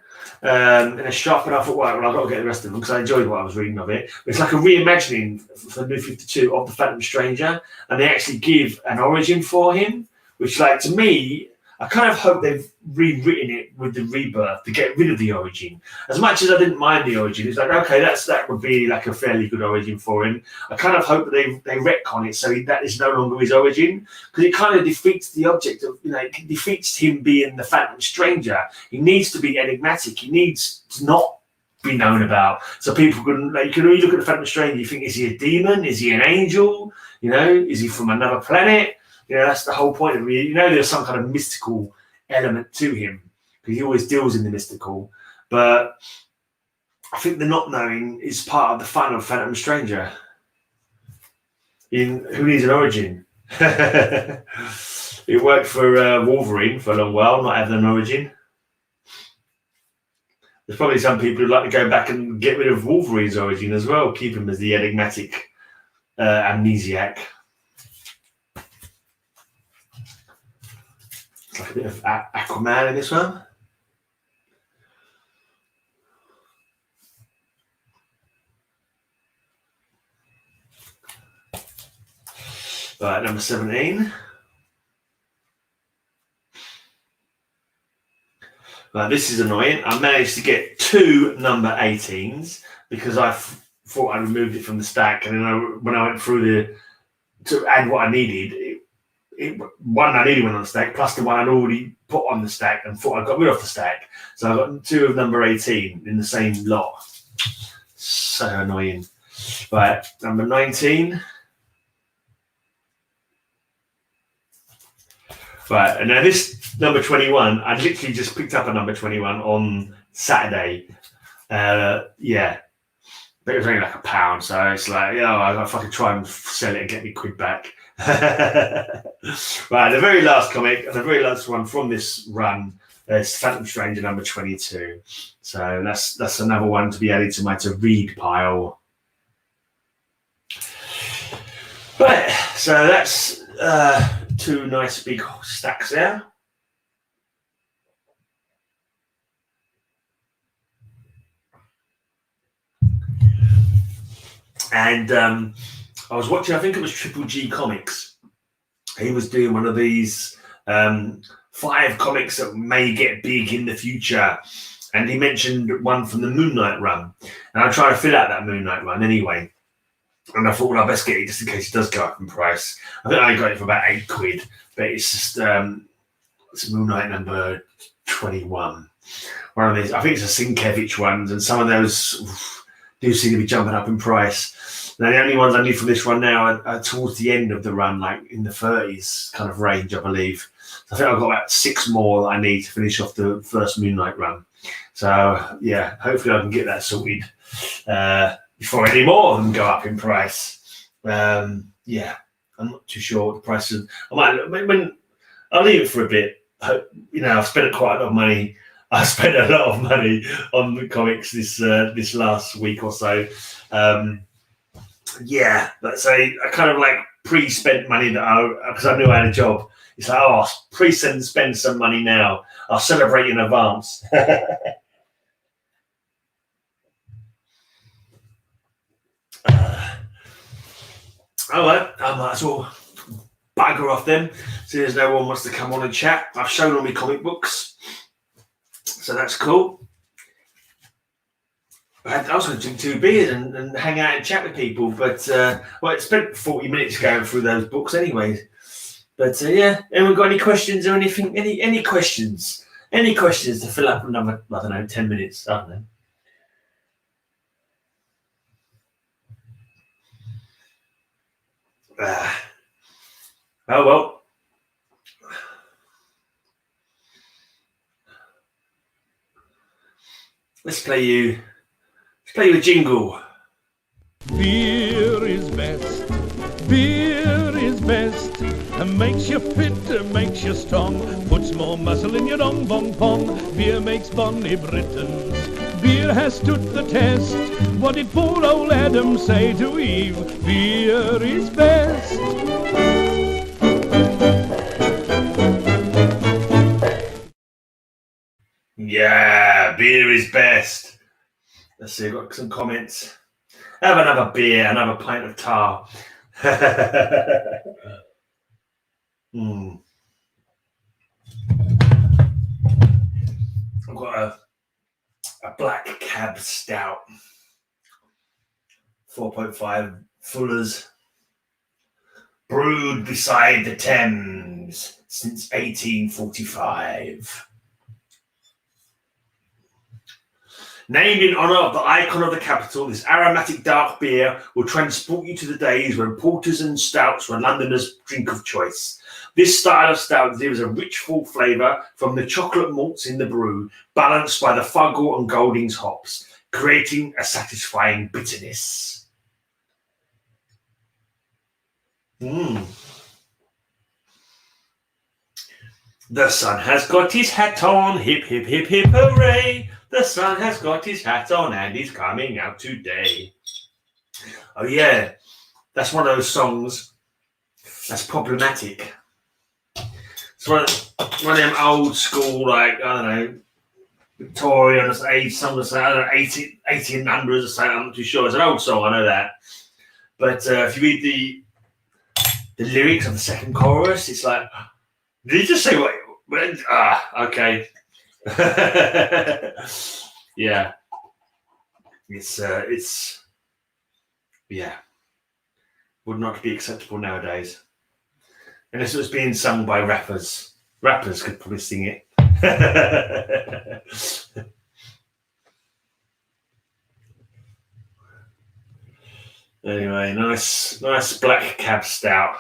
In a shop, and I thought, well, I've got to get the rest of them because I enjoyed what I was reading of it. But it's like a reimagining for New 52 of the Phantom Stranger, and they actually give an origin for him, which, like, to me, I kind of hope they've rewritten it with the rebirth to get rid of the origin. As much as I didn't mind the origin, it's like, okay, that would be like a fairly good origin for him. I kind of hope that they retcon it so that is no longer his origin, because it kind of defeats the object of, it defeats him being the Phantom Stranger. He needs to be enigmatic. He needs to not be known about. So people can, like, you can really look at the Phantom Stranger, you think, is he a demon? Is he an angel? Is he from another planet? That's the whole point of it. There's some kind of mystical element to him because he always deals in the mystical. But I think the not knowing is part of the fun of Phantom Stranger. Who needs an origin? It worked for Wolverine for a long while, not having an origin. There's probably some people who'd like to go back and get rid of Wolverine's origin as well, keep him as the enigmatic amnesiac. Like a bit of Aquaman in this one. Right, number 17. Right, this is annoying. I managed to get 2 number 18s because I thought I removed it from the stack, and then when I went through to add what I needed, one I needed went on the stack, plus the one I'd already put on the stack and thought I got rid of the stack. So I got 2 of number 18 in the same lot. So annoying. Right, number 19. Right, and now this number 21, I literally just picked up a number 21 on Saturday. Yeah. But it was only like £1, so it's like, if I could try and sell it and get me quid back. Right, the very last comic, and the very last one from this run, is Phantom Stranger number 22. So that's another one to be added to my to read pile. Right, so that's 2 nice big stacks there. And I was watching, I think it was Triple G Comics. He was doing one of these 5 comics that may get big in the future. And he mentioned one from the Moon Knight run. And I'm trying to fill out that Moon Knight run anyway. And I thought, well, I best get it just in case it does go up in price. I think I got it for about £8, but it's just it's Moon Knight number 21. One of these, I think it's a Sienkiewicz ones, and some of those do seem to be jumping up in price. Now, the only ones I need from this run now are towards the end of the run, like in the 30s kind of range, I believe. So I think I've got about 6 more that I need to finish off the first Moon Knight run. So, yeah, hopefully I can get that sorted before any more of them go up in price. Yeah, I'm not too sure what the price is. I'll leave it for a bit. I've spent quite a lot of money. I spent a lot of money on the comics this last week or so. Yeah, let's say I kind of like pre-spent money because I knew I had a job. It's like, I'll spend some money now. I'll celebrate in advance. All right, I might as well bugger off them. Seeing as no one wants to come on and chat. I've shown all my comic books, so that's cool. I was going to drink 2 beers and hang out and chat with people, but it spent 40 minutes going through those books anyway. But yeah, anyone got any questions or anything? Any questions? Any questions to fill up another, 10 minutes? I don't know. Oh well. Let's play you a jingle. Beer is best. Beer is best. And makes you fit, makes you strong. Puts more muscle in your dong bong pong. Beer makes bonny Britons. Beer has stood the test. What did poor old Adam say to Eve? Beer is best. Yeah, beer is best. Let's see, I've got some comments. Have another beer, another pint of tar. I've got a black cab stout, 4.5 Fuller's, brewed beside the Thames since 1845. Named in honour of the icon of the capital, this aromatic dark beer will transport you to the days when porters and stouts were Londoners' drink of choice. This style of stout delivers a rich, full flavour from the chocolate malts in the brew, balanced by the Fuggle and Goldings hops, creating a satisfying bitterness. The sun has got his hat on, hip, hip, hip, hip, hooray! The sun has got his hat on and he's coming out today. Oh yeah, that's one of those songs that's problematic. It's one of them old school, like, I don't know, Victorian age, some of the, I don't know, 1800s or something, I'm not too sure. It's an old song, I know that. But if you read the lyrics of the second chorus, it's like, did you just say what? Okay. Yeah, it's yeah, would not be acceptable nowadays unless it was being sung by rappers. Rappers could probably sing it. Anyway, nice black cab stout.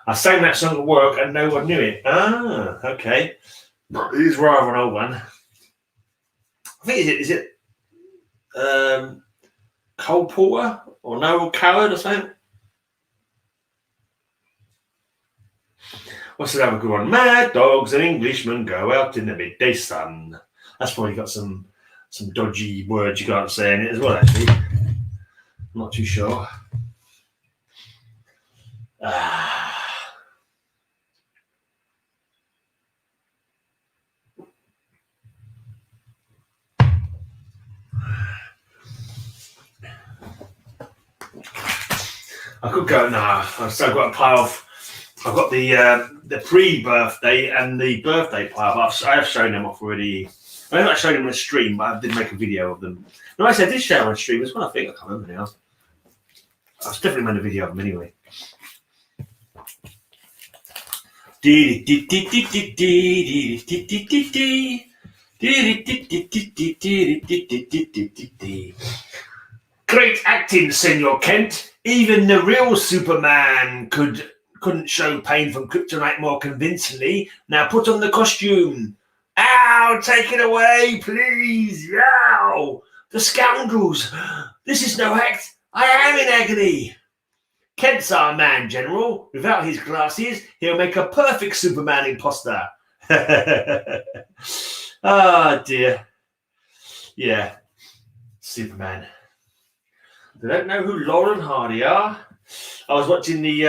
I sang that song at work and no one knew it. Ah, okay. It is rather an old one. I think is it Cole Porter or Noel Coward or something? What's another good one? Mad dogs and Englishmen go out in the midday sun. That's probably got some dodgy words you can't say in it as well, actually. I'm not too sure. I could go, I've still got a pile of I've got the pre-birthday and the birthday pile. I have shown them off already. I haven't shown them on a stream, but I did make a video of them. No, I did show them on a stream as well. I think I can't remember now. I was definitely made a video of them anyway. Great acting, Senor Kent. Even the real Superman couldn't show pain from kryptonite more convincingly. Now put on the costume. Ow! Take it away, please! Ow! The scoundrels! This is no act. I am in agony. Kent's our man, General. Without his glasses, he'll make a perfect Superman imposter. Oh, dear. Yeah. Superman. They don't know who Laurel and Hardy are. I was watching the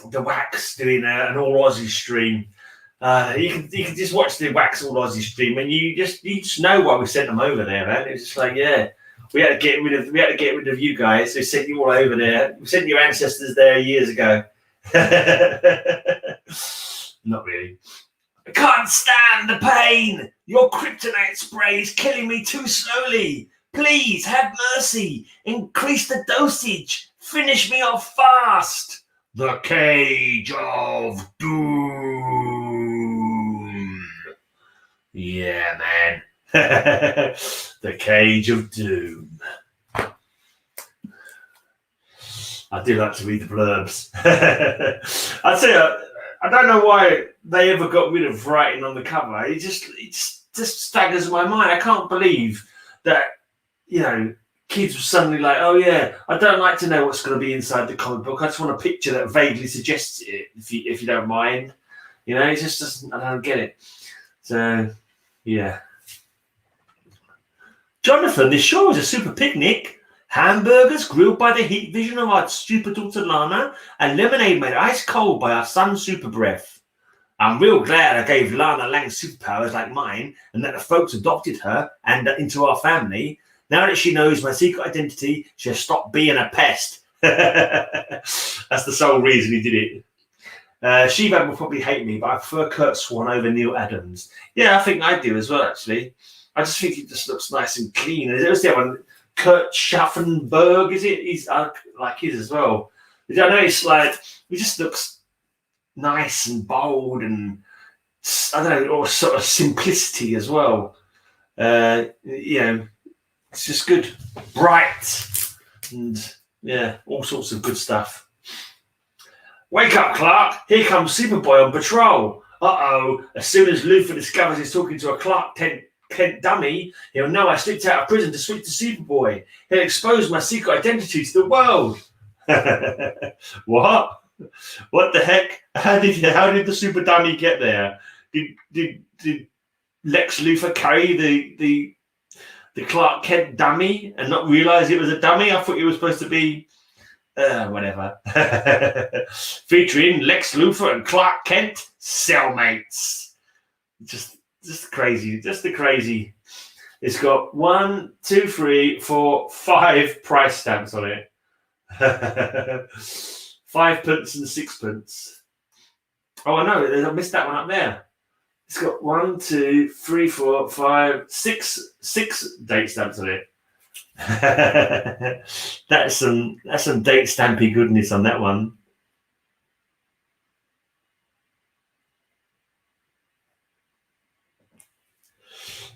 Wax doing an All Aussie stream. You can just watch the Wax All Aussie stream, and you just know why we sent them over there, man. It's just like, yeah, we had to get rid of you guys. We sent you all over there. We sent your ancestors there years ago. Not really. I can't stand the pain. Your kryptonite spray is killing me too slowly. Please have mercy. Increase the dosage. Finish me off fast. The Cage of Doom. Yeah, man. The Cage of Doom. I do like to read the blurbs. I'd say I don't know why they ever got rid of writing on the cover. It just staggers my mind. I can't believe that, kids were suddenly like, oh yeah, I don't like to know what's going to be inside the comic book. I just want a picture that vaguely suggests it, if you don't mind. It just doesn't, I don't get it. So, yeah. Jonathan, this sure is a super picnic. Hamburgers grilled by the heat vision of our super daughter Lana, and lemonade made ice cold by our son Super Breath. I'm real glad I gave Lana Lang superpowers like mine, and that the folks adopted her and into our family. Now that she knows my secret identity, she'll stop being a pest. That's the sole reason he did it. She-Bag will probably hate me, but I prefer Kurt Swan over Neil Adams. Yeah, I think I do as well, actually. I just think he just looks nice and clean. There's the other one, Kurt Schaffenberg, is it? He's like his as well. I know it's like, he just looks nice and bold and, I don't know, or sort of simplicity as well. It's just good, bright, and yeah, all sorts of good stuff. Wake up, Clark. Here comes Superboy on patrol. Uh-oh. As soon as Luthor discovers he's talking to a Clark Kent dummy, he'll know I slipped out of prison to speak to Superboy. He'll expose my secret identity to the world. What? What the heck? How did the super dummy get there? Did Lex Luthor carry the Clark Kent dummy and not realize it was a dummy? I thought it was supposed to be whatever. Featuring Lex Luthor and Clark Kent, cellmates. Just crazy. Just the crazy. It's got 1, 2, 3, 4, 5 price stamps on it. 5 pence and 6 pence. Oh, I know. I missed that one up there. It's got 1, 2, 3, 4, 5, 6 date stamps on it. That's some date stampy goodness on that one.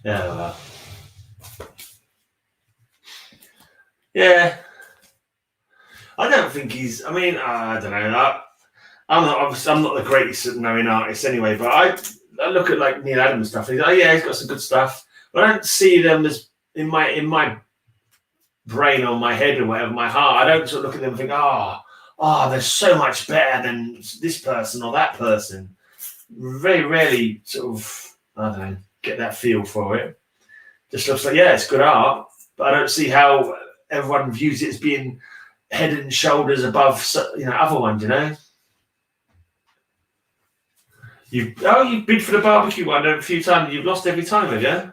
Yeah, well. Yeah. I don't think he's. I mean, I don't know. I'm not the greatest at knowing artists anyway. But I look at like Neil Adams stuff. And he's got some good stuff. But I don't see them as in my brain or my head or whatever, my heart. I don't sort of look at them and think, they're so much better than this person or that person. Very rarely sort of, I don't know, get that feel for it. Just looks like, it's good art, but I don't see how everyone views it as being head and shoulders above, other ones, You've bid for the barbecue one a few times. You've lost every time, have you?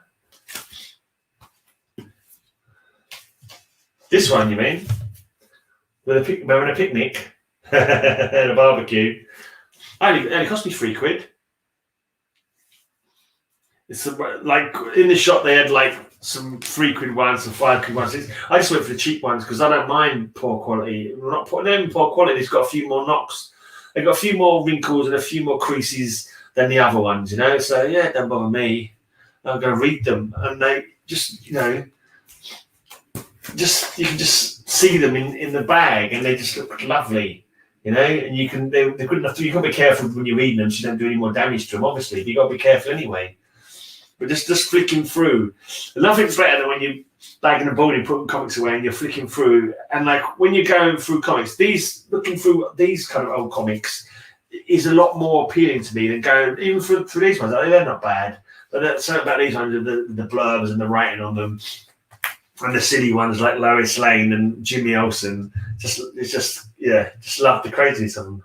This one, you mean? We're having a picnic. and a barbecue. It only cost me £3. It's like in the shop they had like some £3 ones, some £5 ones. I just went for the cheap ones because I don't mind poor quality. Not poor quality. It's got a few more knocks. They've got a few more wrinkles and a few more creases than the other ones, you know. So yeah, it don't bother me. I'm going to read them, and they just, you know, you can just see them in the bag, and they just look lovely, you know. And they're good enough. You got to be careful when you're reading them, so you don't do any more damage to them. Obviously, but you got to be careful anyway. But just flicking through, nothing's better than when you're bagging a ball and putting comics away and you're flicking through. And like when you're going through comics, looking through these kind of old comics is a lot more appealing to me than going even through these ones. They're not bad, but something about these ones, the blurbs and the writing on them, and the silly ones like Lois Lane and Jimmy Olsen. Just love the craziness of them.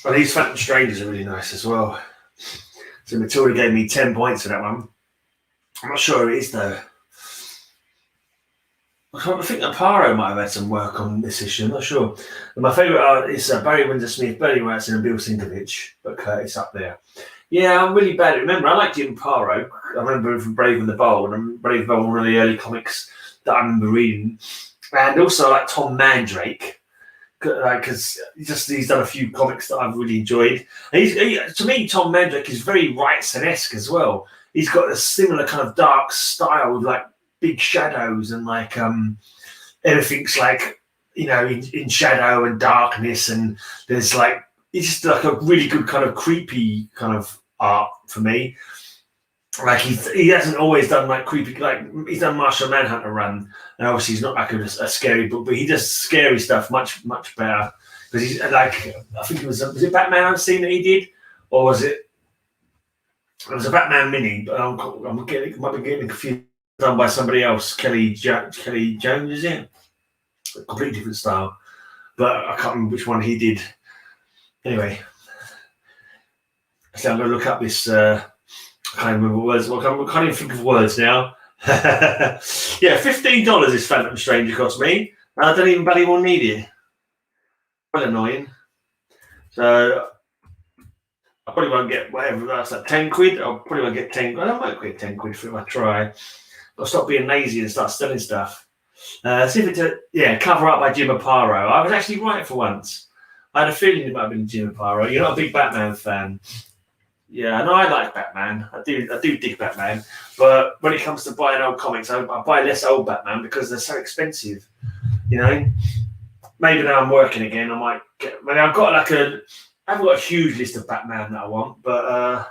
Well, these Phantom Strangers are really nice as well. So Matilda gave me 10 points for that one. I'm not sure who it is though. I think that Paro might have had some work on this issue. I'm not sure. And my favourite art is Barry Windsor-Smith, Bernie Wrightson, and Bill Sinkovich, but Curtis up there. Yeah, I'm really bad. Remember, I like Jim Paro. I remember him from Brave and the Bold, and Brave and the Bold, one of the early comics that I remember reading. And also I like Tom Mandrake. Because he's done a few comics that I've really enjoyed. And to me, Tom Mandrake is very Wrightson-esque as well. He's got a similar kind of dark style with like big shadows and like everything's like, you know, in shadow and darkness, and there's like, it's just like a really good kind of creepy kind of art for me. Like he hasn't always done like creepy, like he's done Martian Manhunter run, and obviously he's not like a scary book, but he does scary stuff much better. Because he's like, I think was it Batman Unseen that he did, or was it? It was a Batman mini, but might be getting confused. Done by somebody else, Kelly Jones, is it? A completely different style, but I can't remember which one he did. Anyway, so I'm going to look up this. I can't remember words. I can't even think of words now. Yeah, $15 this Phantom Stranger cost me. And I don't even bloody well need it. Quite annoying. So I probably won't get whatever that's like £10. I probably won't get 10. I might get 10 quid for it if I try. I'll stop being lazy and start selling stuff. See if it's Cover Up by Jim Aparo. I was actually right for once. I had a feeling it might have been Jim Aparo. You're not a big Batman fan. Yeah, no, I like Batman. I do dig Batman. But when it comes to buying old comics, I buy less old Batman because they're so expensive. You know? Maybe now I'm working again, I might get. I mean, I haven't got a huge list of Batman that I want, but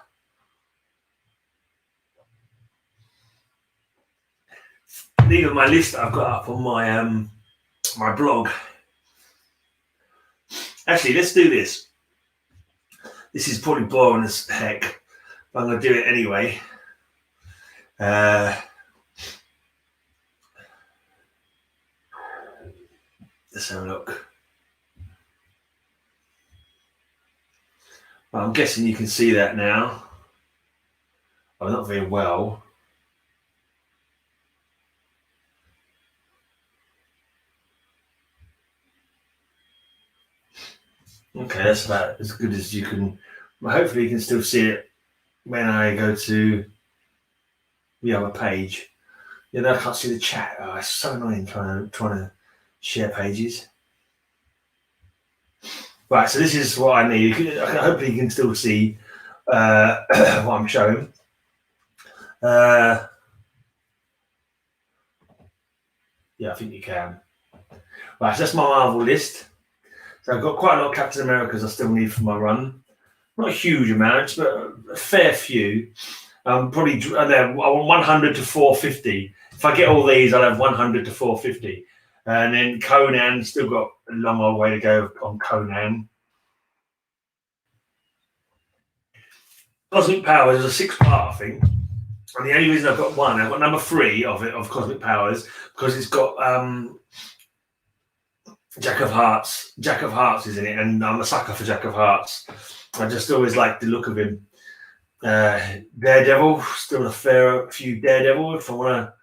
even my list that I've got up on my my blog. Actually, let's do this. This is probably boring as heck, but I'm going to do it anyway. Let's have a look. Well, I'm guessing you can see that now. Oh, not very well. Okay, that's about as good as you can. Well, hopefully you can still see it when I go to the other page. I can't see the chat. Oh, it's so annoying trying to share pages. Right, so this is what I need. Hopefully you can still see what I'm showing. Yeah, I think you can. Right, so that's my Marvel list. So I've got quite a lot of Captain Americas I still need for my run. Not a huge amount, but a fair few. Probably I want 100 to 450. If I get all these, I'll have 100 to 450. And then Conan, still got a long old way to go on Conan. Cosmic Powers is a 6-part, I think. And the only reason I've got one, I've got number 3 of Cosmic Powers, because it's got Jack of Hearts. Jack of Hearts is in it, and I'm a sucker for Jack of Hearts. I just always like the look of him. Daredevil, still a fair few Daredevil if I want to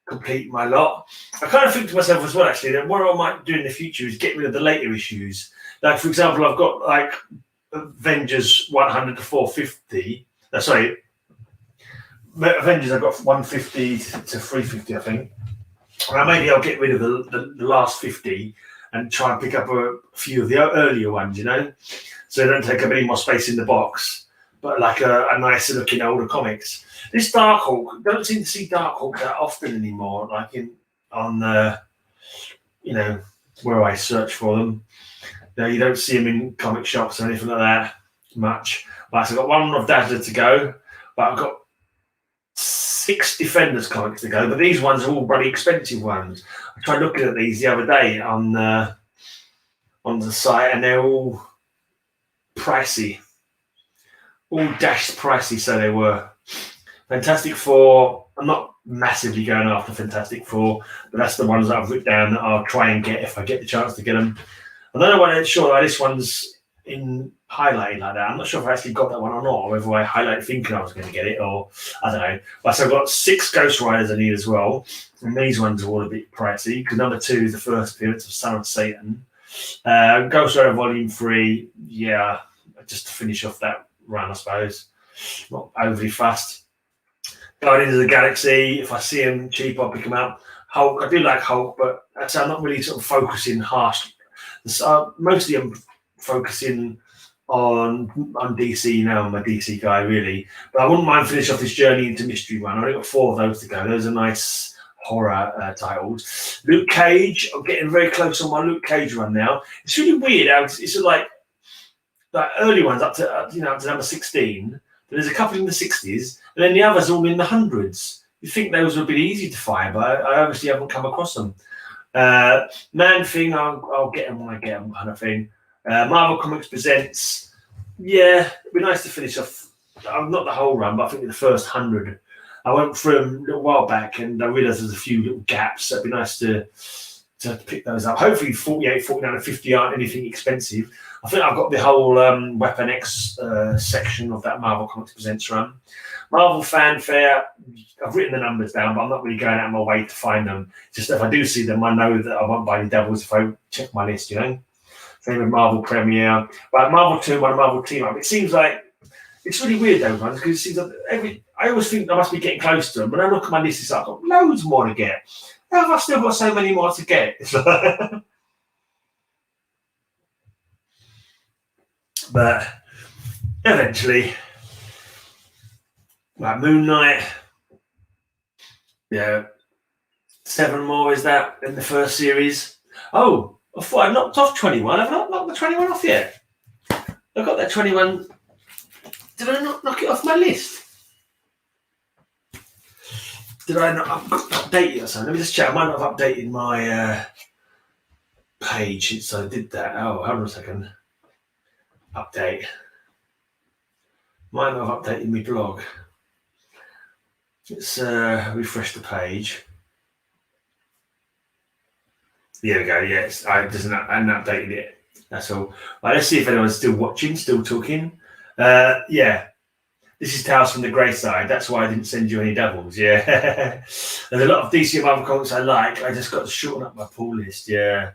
complete my lot. I kind of think to myself as well, actually, that what I might do in the future is get rid of the later issues. Like, for example, I've got like Avengers 100 to 450. Avengers, I've got 150 to 350, I think. Maybe I'll get rid of the last 50 and try and pick up a few of the earlier ones, you know, so they don't take up any more space in the box, but like a nicer looking older comics. This Darkhawk, don't seem to see Darkhawk that often anymore, like on you know, where I search for them. You don't see them in comic shops or anything like that much. Right, so I've got one of Dazzler to go, but I've got 6 Defenders comics to go, but these ones are all bloody expensive ones. I tried looking at these the other day on the site, and they're all pricey, all dashed pricey. So they were. Fantastic Four, I'm not massively going after Fantastic Four, but that's the ones that I've written down that I'll try and get if I get the chance to get them. I don't know whether sure like this one's in highlighted like that. I'm not sure if I actually got that one or not, or whether I highlighted thinking I was going to get it, or I don't know. But so I've got 6 Ghost Riders I need as well, and these ones are all a bit pricey because number 2 is the first appearance of Son of Satan. Ghost Rider Volume 3, yeah, just to finish off that run, I suppose. Not overly fast. Guardians of the Galaxy, if I see them cheap, I'll pick them up. Hulk, I do like Hulk, but I'm not really sort of focusing harsh. Mostly I'm focusing on DC now. I'm a DC guy, really. But I wouldn't mind finishing off this Journey into Mystery run. I've only got 4 of those to go. Those are nice horror titles. Luke Cage, I'm getting very close on my Luke Cage run now. It's really weird how it's like early ones up to up to number 16. There's a couple in the 60s, and then the others all in the hundreds. You think those would be easy to find, but I obviously haven't come across them. Man Thing, I'll get them when I get them, kind of thing. Marvel Comics Presents, yeah, it'd be nice to finish off. Not the whole run, but I think the first 100. I went through them a little while back, and I realised there's a few little gaps. So it'd be nice to pick those up. Hopefully 48, 49 and 50 aren't anything expensive. I think I've got the whole Weapon X section of that Marvel Comics Presents run. Marvel Fanfare, I've written the numbers down, but I'm not really going out of my way to find them. Just if I do see them, I know that I won't buy the Devils if I check my list, you know. Same with Marvel Premiere. But Marvel 2 and Marvel Team Up, it seems like it's really weird, those ones, because it seems like I always think I must be getting close to them. When I look at my list, it's like I've got loads more to get. How have I still got so many more to get? But eventually, like Moon Knight, yeah, 7 more is that in the first series. Oh, I thought I knocked off 21. I've not knocked the 21 off yet. I've got that 21. Did I not knock it off my list? Did I not update it or something? Let me just check. I might not have updated my page, so I did that. Oh, hold on a second. Update. Might not have updated my blog. Let's refresh the page. There we go. Yes, I hadn't updated it. That's all. Right, let's see if anyone's still watching, still talking. Yeah. This is Tales from the Grey Side. That's why I didn't send you any doubles. Yeah. There's a lot of DC and Marvel comics I like. I just got to shorten up my pull list. Yeah.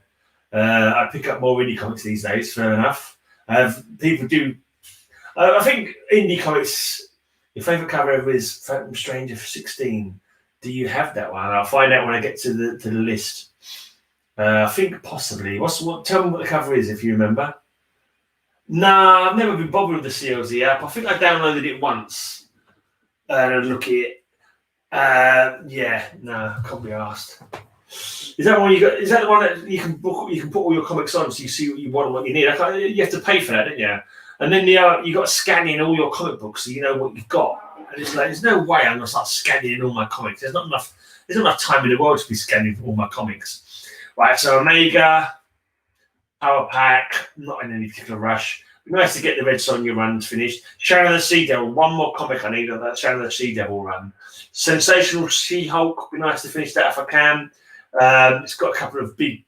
I pick up more indie comics these days. Fair enough. People do. I think indie comics. Your favourite cover ever is Phantom Stranger for 16. Do you have that one? I'll find out when I get to the list. I think possibly. Tell me what the cover is if you remember. Nah, I've never been bothered with the CLZ app. I think I downloaded it once and I look at it. Yeah, no, can't be asked. Is that one you got? Is that the one that you can book? You can put all your comics on, so you see what you want and what you need. You have to pay for that, don't you? And then you got to scan in all your comic books, so you know what you've got. And it's like, there's no way I'm gonna start scanning in all my comics. There's not enough time in the world to be scanning all my comics. Right, so Omega, Power Pack, not in any particular rush. Nice to get the Red Sonja runs finished. Shadow of the Sea Devil, one more comic I need of that Shadow of the Sea Devil run. Sensational She-Hulk, be nice to finish that if I can. It's got a couple of big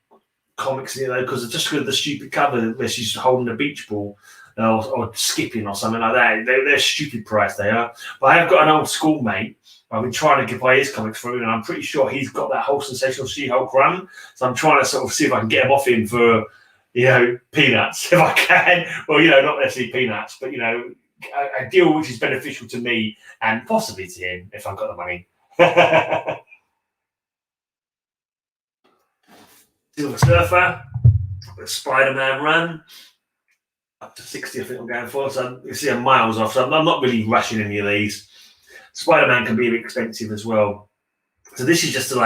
comics in it though, because just because of the stupid cover where she's holding a beach ball or skipping or something like that. They're stupid price, they are. But I have got an old schoolmate. I've been trying to give away his comics through, and I'm pretty sure he's got that whole Sensational She-Hulk run. So I'm trying to sort of see if I can get him off him for, peanuts, if I can. Well, not necessarily peanuts, but, a deal which is beneficial to me and possibly to him if I've got the money. Silver Surfer, the Spider-Man run, up to 60, I think I'm going for. So you see I'm miles off. So I'm not really rushing any of these. Spider-Man can be a bit expensive as well. So this is just so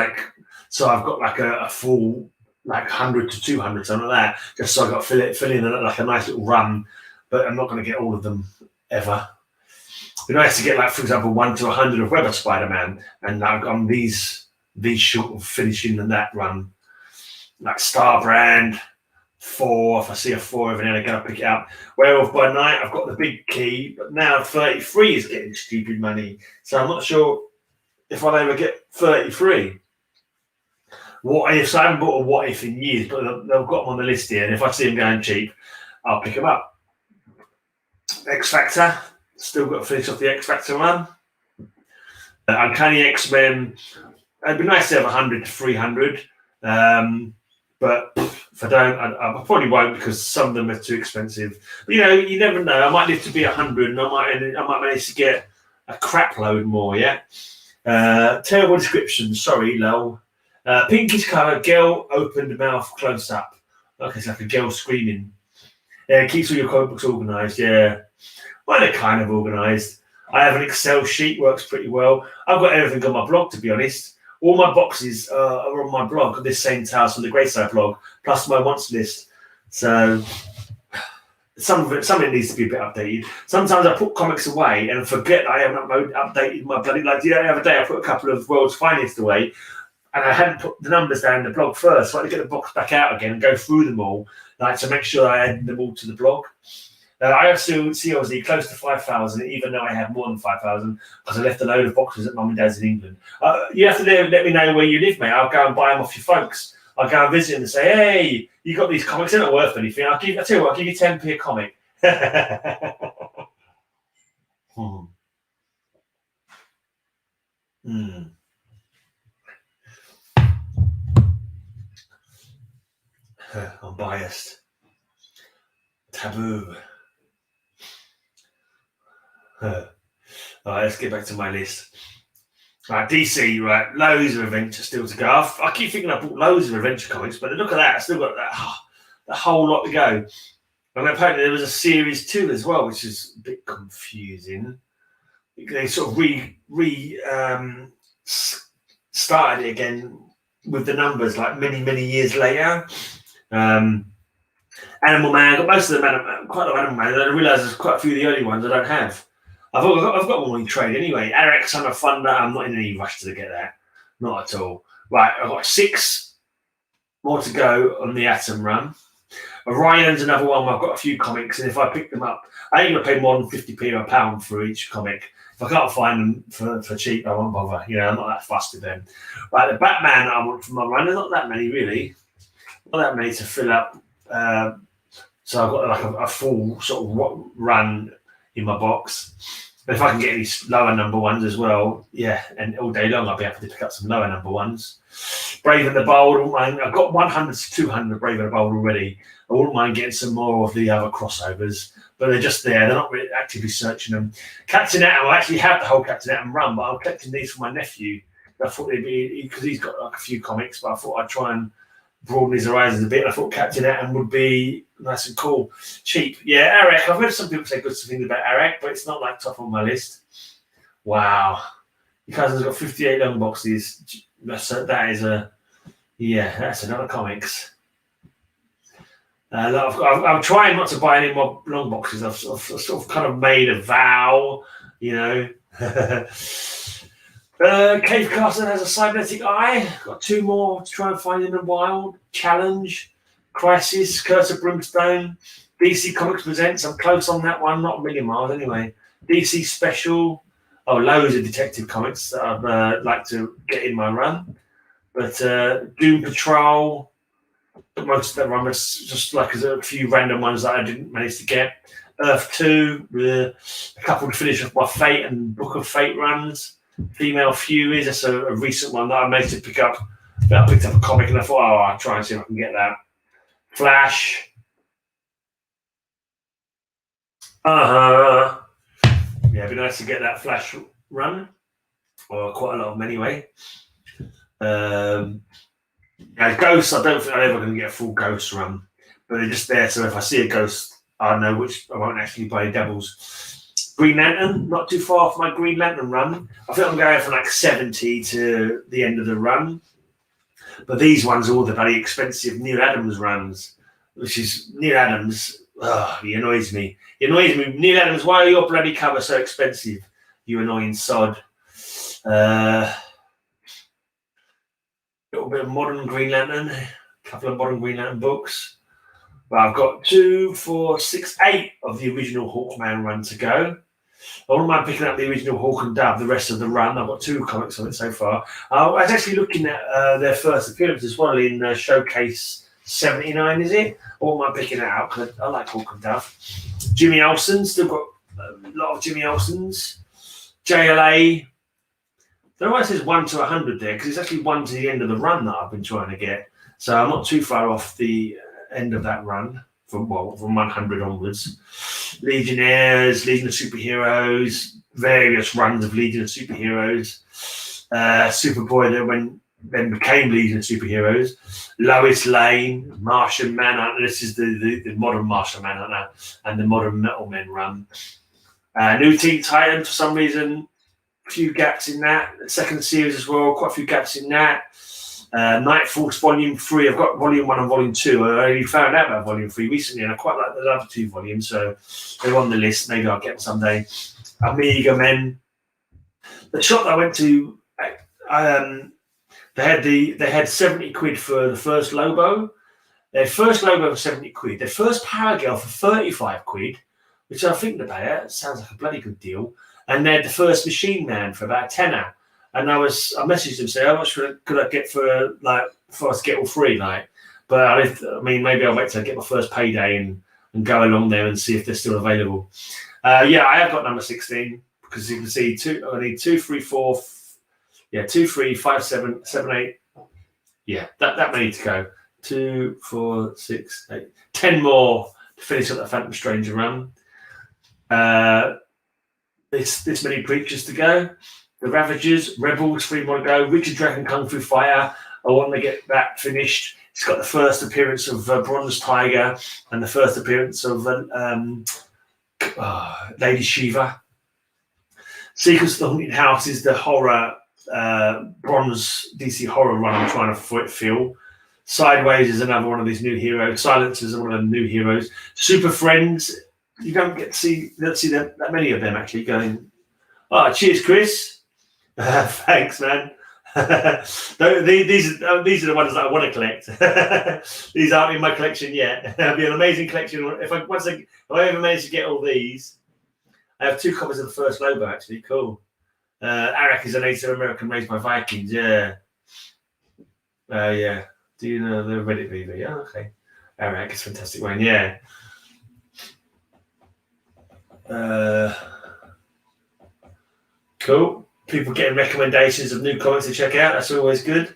I've got like a full 100 to 200, something like that, just so I've got to fill in like a nice little run, but I'm not going to get all of them ever. It'd be nice to get for example, 1 to 100 of Webber Spider-Man, and I've got these short of finishing in that run. Like Starbrand, 4, if I see a 4 every now and again, I pick it up. Werewolf by Night, I've got the big key, but now 33 is getting stupid money. So I'm not sure if I'll ever get 33. What if? So I haven't bought a What If in years, but they've got them on the list here, and if I see them going cheap, I'll pick them up. X Factor, still got to finish off the X Factor run. Uncanny X-Men, it'd be nice to have 100 to 300. But if I don't, I probably won't, because some of them are too expensive. But you never know. I might live to be 100, and I might manage to get a crap load more. Yeah. Terrible description. Sorry, lol. Pinkish colour, girl opened mouth close up. Okay, it's like a girl screaming. Yeah, it keeps all your comic books organised. Yeah. Well, they're kind of organised. I have an Excel sheet, works pretty well. I've got everything on my blog, to be honest. All my boxes are on my blog, this same Tales from the Greyside blog, plus my wants list. So some of it needs to be a bit updated. Sometimes I put comics away and forget I haven't updated my bloody, the other day I put a couple of World's Finest away, and I hadn't put the numbers down in the blog first, so I had to get the box back out again and go through them all, to make sure I added them all to the blog. I have still see obviously close to 5,000, even though I have more than 5,000, because I left a load of boxes at Mum and Dad's in England. You have to let me know where you live, mate. I'll go and buy them off your folks. I'll go and visit them and say, hey, you got these comics, they're not worth anything. I'll give you 10p a comic. I'm biased. Taboo. All right, let's get back to my list. Right, DC, right, loads of adventure still to go. I keep thinking I bought loads of adventure comics, but look at that, I still got that whole lot to go. And apparently there was a series 2 as well, which is a bit confusing. They sort of started it again with the numbers like many years later. Animal Man, I got most of them, quite a lot of Animal Man, and I realised there's quite a few of the early ones I don't have. I've got one in trade anyway. Elric, Son of Thunder, I'm not in any rush to get that. Not at all. Right, I've got 6 more to go on the Atom run. Orion's another one where I've got a few comics, and if I pick them up, I ain't going to pay more than 50p or a pound for each comic. If I can't find them for cheap, I won't bother. I'm not that fussed with them. Right, the Batman I want from my run, there's not that many really. Not that many to fill up. So I've got like a full sort of run in my box. But if I can get these lower number ones as well, yeah, and all day long I'll be able to pick up some lower number ones. Brave and the Bold, I've got 100 to 200 Brave and the Bold already. I wouldn't mind getting some more of the other crossovers, but they're just there. They're not really actively searching them. Captain Atom, I actually have the whole Captain Atom run, but I'm collecting these for my nephew. I thought they'd be, because he's got like a few comics, but I thought I'd try and broaden his horizons a bit. I thought Captain Atom would be nice and cool. Cheap. Yeah, Elric. I've heard some people say good things about Elric, but it's not like top on my list. Wow. Your cousin's got 58 long boxes. That's another comics. I'm trying not to buy any more long boxes. I've sort of kind of made a vow, Cave Carson has a cybernetic eye. Got 2 more to try and find in the wild. Challenge, Crisis, Curse of Brimstone, DC Comics Presents. I'm close on that one, not a million miles anyway. DC Special. Oh, loads of detective comics that I'd like to get in my run. But Doom Patrol, most of that run was just like a few random ones that I didn't manage to get. Earth 2, a couple to finish off my Fate and Book of Fate runs. Female Furies, that's a recent one that I managed to pick up. I picked up a comic and I thought, I'll try and see if I can get that. Flash. Yeah, it'd be nice to get that Flash run. Or quite a lot of them anyway. Ghosts, I don't think I'm ever going to get a full Ghost run. But they're just there, so if I see a Ghost, I know which I won't actually buy doubles. Green Lantern, not too far off my Green Lantern run. I think I'm going from like 70 to the end of the run. But these ones are all the very expensive Neil Adams runs, which is Neil Adams. He annoys me. He annoys me. Neil Adams, why are your bloody covers so expensive? You annoying sod. Little bit of modern Green Lantern, a couple of modern Green Lantern books. But I've got 2, 4, 6, 8 of the original Hawkman run to go. I wouldn't mind picking up the original Hawk and Dove the rest of the run. I've got 2 comics on it so far. I was actually looking at their first appearance as well in Showcase 79, is it? I wouldn't mind picking it out because I like Hawk and Dove. Jimmy Olsen, still got a lot of Jimmy Olsens. JLA. I don't know why it says 1 to 100 there because it's actually 1 to the end of the run that I've been trying to get. So I'm not too far off the end of that run from 100 onwards. Legionnaires, Legion of Superheroes, various runs of Legion of Superheroes. Superboy that then became Legion of Superheroes. Lois Lane, Martian Manhunter. This is the modern Martian Manhunter and the modern Metal Men run. New Teen Titan for some reason. A few gaps in that. The second series as well. Quite a few gaps in that. Night Force Volume 3. I've got Volume 1 and Volume 2. I only found out about Volume 3 recently, and I quite like the other 2 volumes, so they're on the list. Maybe I'll get them someday. Omega Men. The shop that I went to, they had 70 quid for the first Lobo. Their first Lobo for 70 quid. Their first Power Girl for 35 quid, which I think about it sounds like a bloody good deal. And they had the first Machine Man for about a tenner. And I messaged them saying, how much could I get for us to get all 3? But I mean, maybe I'll wait till I get my first payday and go along there and see if they're still available. I have got number 16 because you can see I need 2, 3, 4. 2, 3, 5, 7, 7, 8. Yeah, that many to go. 2, 4, 6, 8, 10 more to finish up the Phantom Stranger run. This many creatures to go. The Ravagers, Rebels, 3 more to go. Richard Dragon Kung Fu Fighter. I want to get that finished. It's got the first appearance of Bronze Tiger and the first appearance of Lady Shiva. Secrets of the Haunted House is the horror bronze DC horror run I'm trying to fill. Sideways is another one of these new heroes. Silence is one of the new heroes. Super Friends, you don't see that many of them actually going. Cheers, Chris. Thanks, man. These are the ones that I want to collect. These aren't in my collection yet. It'll be an amazing collection if I ever manage to get all these. I have 2 copies of the first Lobo actually. Cool. Elric is a Native American raised by Vikings. Yeah. Yeah. Do you know the Reddit VV? Yeah. Okay. Elric is a fantastic one. Yeah. Cool. People getting recommendations of new comics to check out. That's always good.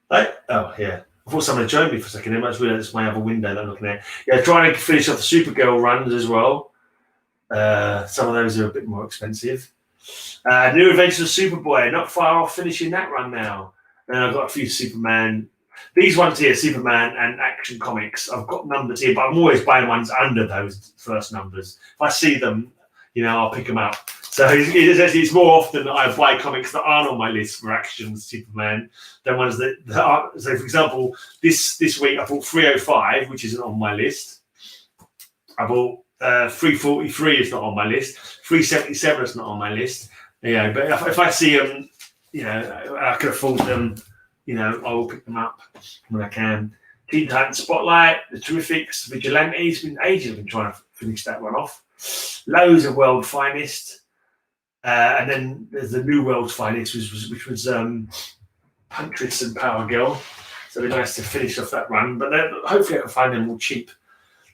Oh, yeah. I thought someone had joined me for a second. I might realize it's my other window that I'm looking at. Yeah, trying to finish off the Supergirl runs as well. Some of those are a bit more expensive. New Adventures of Superboy. Not far off finishing that run now. And I've got a few Superman. These ones here, Superman and Action Comics, I've got numbers here, but I'm always buying ones under those first numbers. If I see them, I'll pick them up. So it's more often that I buy comics that aren't on my list for Action Superman than ones that are. So, for example, this week I bought 305, which isn't on my list. I bought 343 is not on my list. 377 is not on my list. But if I see them, I can afford them. I will pick them up when I can. Teen Titans Spotlight, the Terrifics, Vigilantes. Been ages I've been trying to finish that one off. Loads of World Finest. And then there's the New World's Finest, which was Huntress and Power Girl. So it'd be nice to finish off that run. But hopefully I can find them all cheap.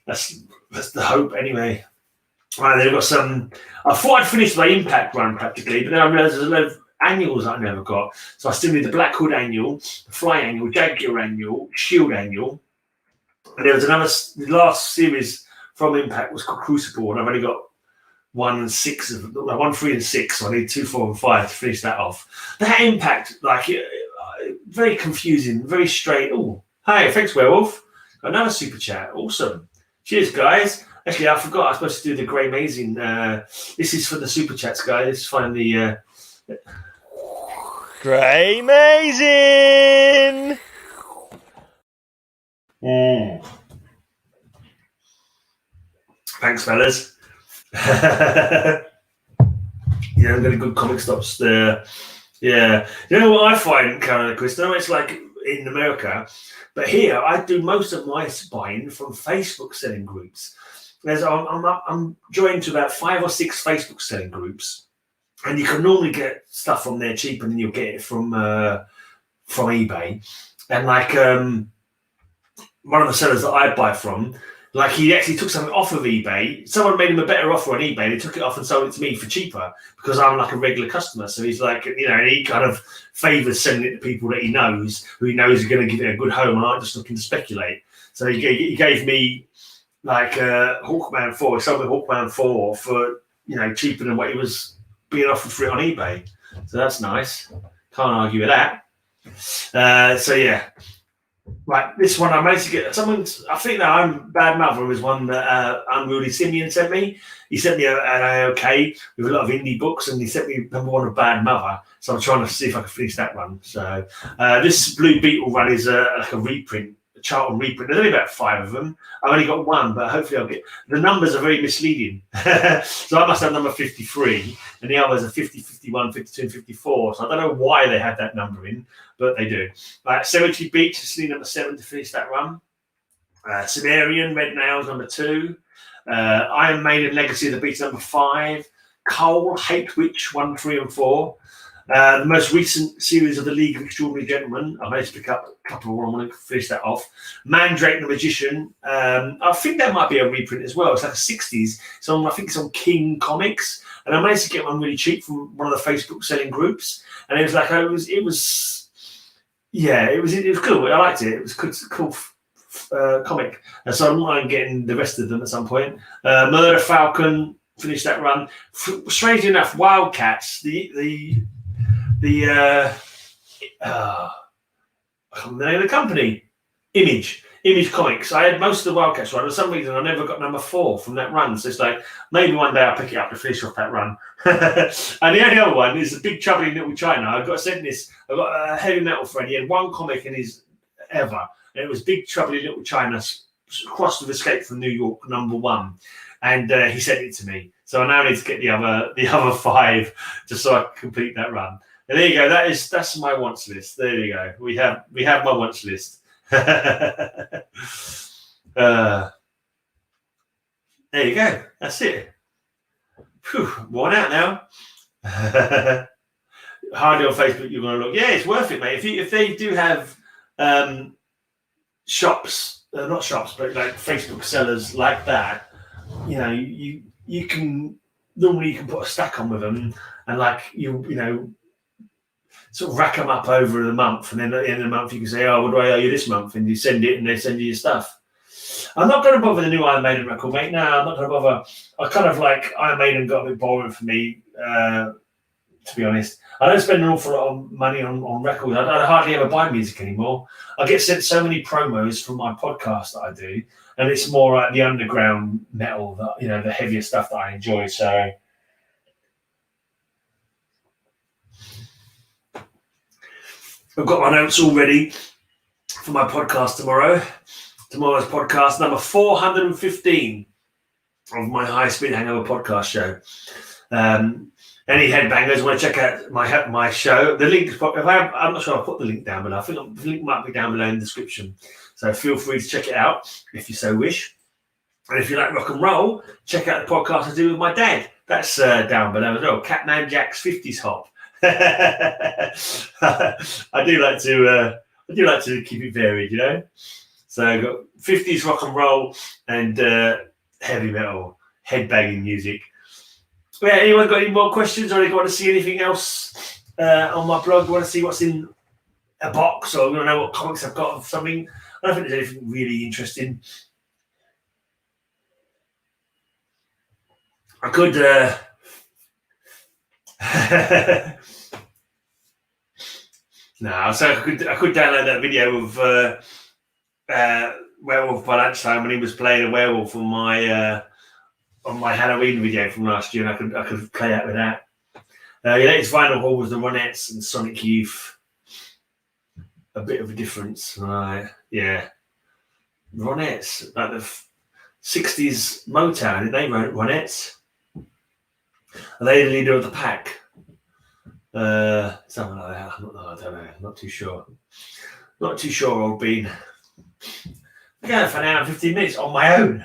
That's the hope anyway. Right, they've got some. I thought I'd finished my Impact run practically, but then I realised there's a load of annuals that I never got. So I still need the Black Hood annual, the Fly annual, Jaguar annual, Shield annual. And there was the last series from Impact was called Crucible, and I've only got 1, 3, and 6. So I need 2, 4, and 5 to finish that off. That Impact, very confusing, very straight. Oh, hi, thanks, Werewolf. Got another super chat. Awesome. Cheers, guys. Actually, I forgot I was supposed to do the Grey Mazing. This is for the super chats, guys. Let's find the Grey Mazing. Thanks, fellas. I'm getting good comic stops there. Yeah. You know what I find, Karen and Chris? I know it's like in America, but here I do most of my buying from Facebook selling groups. I'm joined to about 5 or 6 Facebook selling groups, and you can normally get stuff from there cheaper than you'll get it from eBay. And one of the sellers that I buy from, he actually took something off of eBay. Someone made him a better offer on eBay. They took it off and sold it to me for cheaper because I'm like a regular customer. So he's and he kind of favors selling it to people that he knows, who he knows are going to give it a good home, and I'm just looking to speculate. So he gave me Hawkman 4. He sold me Hawkman 4 for cheaper than what he was being offered for it on eBay. So that's nice. Can't argue with that. So yeah. Right, this one I managed to get someone. I think that I'm Bad Mother was one that Unruly Simeon sent me. He sent me an AOK with a lot of indie books, and he sent me number 1 of Bad Mother. So I'm trying to see if I can finish that one. So this Blue Beetle run is like a reprint, a Charlton reprint. There's only about 5 of them. I've only got 1, but hopefully I'll get. The numbers are very misleading. So I must have number 53, and the others are 50, 51, 52, and 54. So I don't know why they had that number in, but they do. Cemetery Beach is number 7 to finish that run. Cimmerian, Red Nails, number 2. Iron Maiden, Legacy of the Beast, number 5. Cole, Hate Witch, 1, 3, and 4. The most recent series of the League of Extraordinary Gentlemen. I managed to pick up a couple more. I'm going to finish that off. Mandrake the Magician. I think that might be a reprint as well. It's like a 60s. So I think it's on King Comics. And I managed to get one really cheap from one of the Facebook selling groups. And it was it was cool. I liked it. It was cool comic. And so I don't mind getting the rest of them at some point. Murder Falcon, finished that run. Strangely enough, Wildcats, the company, Image Comics. I had most of the Wildcats run. For some reason, I never got number 4 from that run. So it's maybe one day I'll pick it up to finish off that run. And the only other one is the Big Trouble in Little China. I got sent this. I got a heavy metal friend. He had 1 comic in his ever, and it was Big Trouble in Little China, Cross with Escape from New York, number 1. And he sent it to me. So I now need to get the other 5 just so I can complete that run. And there you go. That's my wants list. There you go. We have my wants list. There you go. That's it. Whew, worn out now. Hardly on Facebook. You're going to look. Yeah, it's worth it, mate. If they do have shops, not shops, but like Facebook sellers like that, you can normally put a stack on with them, and sort of rack them up over the month, and then at the end of the month you can say, "Oh, what do I owe you this month?" And you send it, and they send you your stuff. I'm not going to bother the new Iron Maiden record, mate. No, I'm not going to bother. I kind of Iron Maiden got a bit boring for me, to be honest. I don't spend an awful lot of money on records. I hardly ever buy music anymore. I get sent so many promos from my podcast that I do, and it's more like the underground metal, that the heavier stuff that I enjoy. So. I've got my notes all ready for my podcast tomorrow. Tomorrow's podcast number 415 of my High Speed Hangover podcast show. Any headbangers want to check out my show? The link is I'm not sure I'll put the link down below. I think the link might be down below in the description. So feel free to check it out if you so wish. And if you like rock and roll, check out the podcast I do with my dad. That's down below as well. Catman Jack's 50s Hop. I do like to I do like to keep it varied, you know. So I've got 50s rock and roll and heavy metal, headbanging music. Yeah, anyone got any more questions, or you want to see anything else on my blog? Want to see what's in a box, or you want to know what comics I've got or something? I don't think there's anything really interesting. I could no, so I could download that video of Werewolf by Lunchtime when he was playing a werewolf on my Halloween video from last year, and I could play out with that. Your latest vinyl haul was the Ronettes and Sonic Youth. A bit of a difference, right? Yeah, Ronettes, like the 60s Motown, didn't they? Ronettes. Are they the leader of the pack? Something like that. I don't know. Not too sure. Not too sure, old bean. I'm going for an hour and 15 minutes on my own.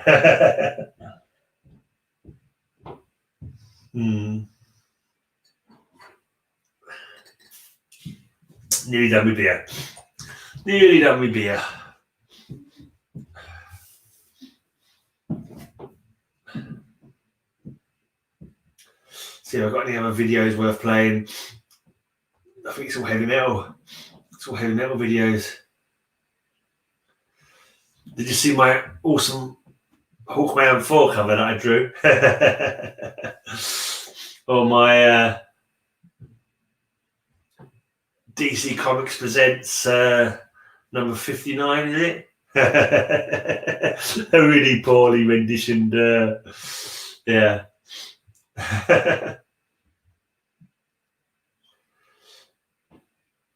Nearly done with beer. Nearly done with beer. See if I've got any other videos worth playing. I think it's all heavy metal. It's all heavy metal videos. Did you see my awesome Hawkman 4 cover that I drew? Or my DC Comics Presents number 59, is it? A really poorly renditioned, yeah.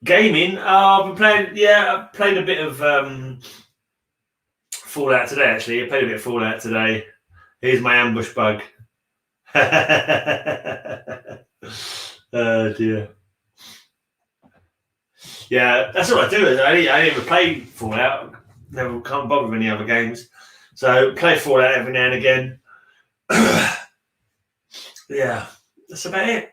Gaming, I've been playing. Yeah, I played a bit of Fallout today. Actually, I played a bit of Fallout today. Here's my ambush bug. Oh dear. Yeah, that's what I do. I never play Fallout. Never can't bother with any other games. So play Fallout every now and again. Yeah, that's about it.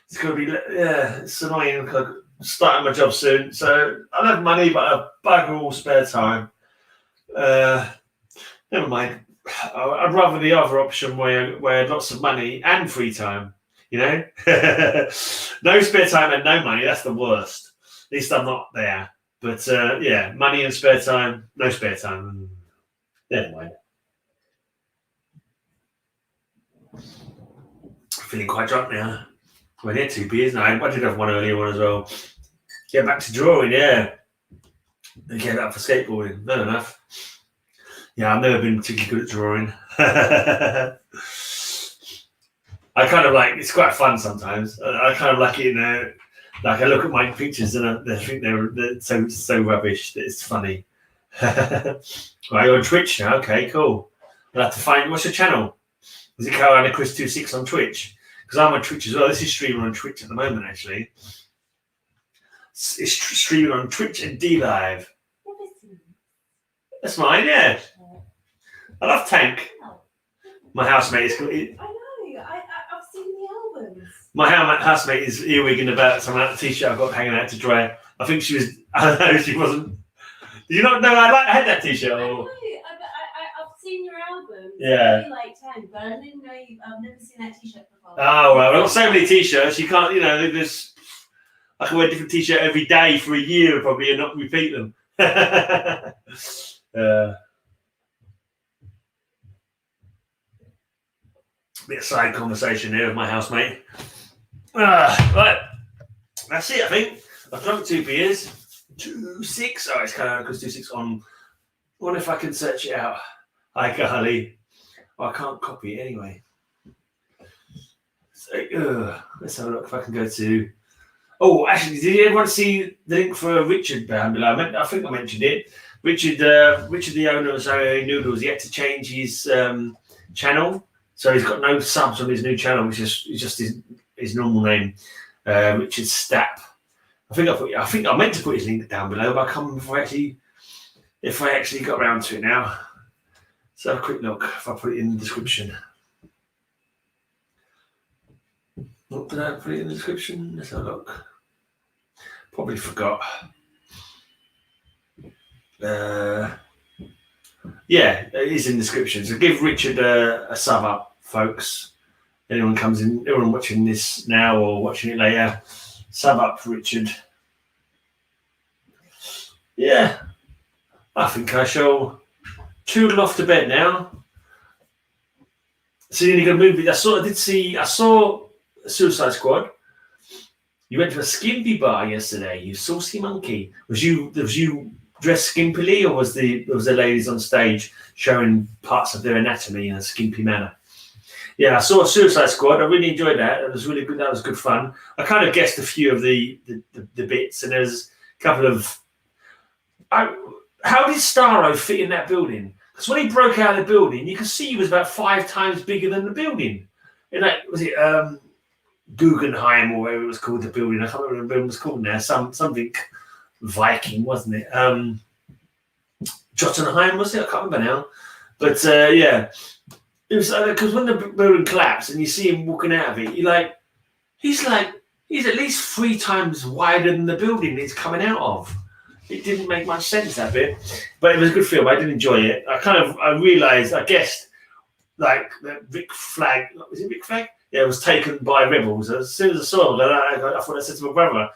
It's gonna be it's annoying because I'm starting my job soon, so I don't have money, but I bugger all spare time. Never mind. I'd rather the other option where I had lots of money and free time. You know, no spare time and no money. That's the worst. At least I'm not there. But yeah, money and spare time, no spare time. Never mind. Feeling quite drunk now. Well, yeah, 2 beers. No, I did have one earlier one as well. Get back to drawing, yeah. And get up for skateboarding. Fair enough. Yeah, I've never been particularly good at drawing. I kind of like, it's quite fun sometimes. I kind of like it, like I look at my pictures and I think they're so rubbish that it's funny. Right, you're on Twitch now. Okay, cool. I'll have to find, what's your channel? Is it Carolina Chris 26 on Twitch? Because I'm on Twitch as well. This is streaming on Twitch at the moment, actually. It's streaming on Twitch and DLive. That's mine, yeah. I love Tank. My housemate is. I know. I've seen the albums. My housemate is earwigging about some t-shirt I've got hanging out to dry. I think she was. I don't know. She wasn't. Did you not know I had that t-shirt? I know. I've seen your album. Yeah. I really like Tank, but I didn't know I've never seen that t-shirt before. Oh well, I've got so many t-shirts. You can't. You know, there's. I can wear a different t-shirt every day for a year probably and not repeat them. Bit of side conversation here with my housemate. Right, that's it. I think I've drunk 2 beers. 2-6. Oh, it's kind of because 2-6 on. I wonder if I can search it out. Hi, Carly. Oh, I can't copy it anyway. So, let's have a look if I can go to. Oh, actually, did everyone see the link for Richard down below? I think I mentioned it. Richard, the owner of Zoey Noodles, he had to change his channel. So he's got no subs on his new channel, which is just his normal name, Richard Stapp. I think I meant to put his link down below, but I can't remember if I actually got around to it now. So have a quick look if I put it in the description. Did I put it in the description? Let's have a look. Probably forgot. Yeah, it is in the description. So give Richard a sub up, folks. Anyone watching this now or watching it later, sub up for Richard. Yeah, I think I shall toodle off to bed now. See any good movie? I saw Suicide Squad. You went to a skimpy bar yesterday, you saucy monkey. Was you dressed skimpily, or was the ladies on stage showing parts of their anatomy in a skimpy manner? Yeah, I saw Suicide Squad. I really enjoyed that. It was really good. That was good fun. I kind of guessed a few of the bits, and there's a couple of. How did Starro fit in that building? Because when he broke out of the building, you could see he was about 5 times bigger than the building. And that was it. Guggenheim or whatever it was called, the building. I can't remember what the building was called now. Something Viking, wasn't it? Jotunheim, was it? I can't remember now. But yeah, it was because when the building collapsed and you see him walking out of it, he's at least 3 times wider than the building he's coming out of. It didn't make much sense, that bit, but it was a good film. I did enjoy it. I realised, I guessed, like that Rick Flag. Was it Rick Flag? Yeah, it was taken by rebels. As soon as I saw them, I thought I said to my brother,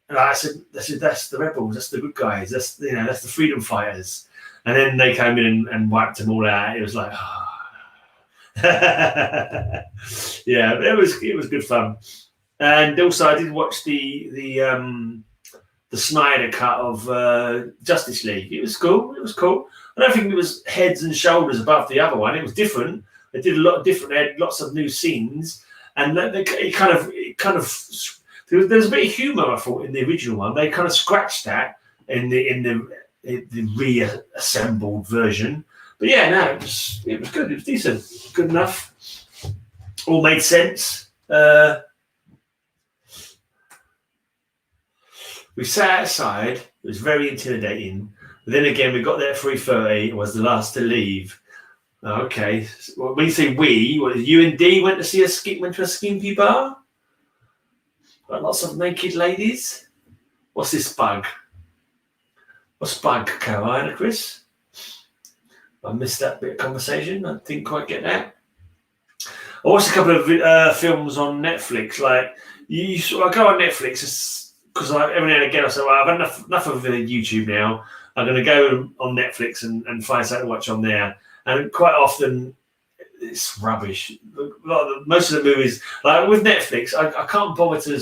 and I said, that's the rebels, that's the good guys, that's the freedom fighters. And then they came in and wiped them all out. It was like, yeah, it was good fun. And also, I did watch the Snyder cut of Justice League. It was cool. I don't think it was heads and shoulders above the other one. It was different. They did a lot of different. They had lots of new scenes, and it kind of. There was a bit of humour, I thought, in the original one. They kind of scratched that in the reassembled version. But yeah, no, it was good. It was decent, good enough. All made sense. We sat outside. It was very intimidating. But then again, we got there at 3:30. It was the last to leave. Okay. Well, when you say we, you and Dee went to a skimpy bar? Got lots of naked ladies? What's this bug? What's bug, Caroline and Chris? I missed that bit of conversation. I didn't quite get that. I watched a couple of films on Netflix. Like, I go on Netflix because every now and again I say, well, I've had enough of YouTube now. I'm going to go on Netflix and find something to watch on there. And quite often, it's rubbish. Most of the movies, like with Netflix, I can't bother to.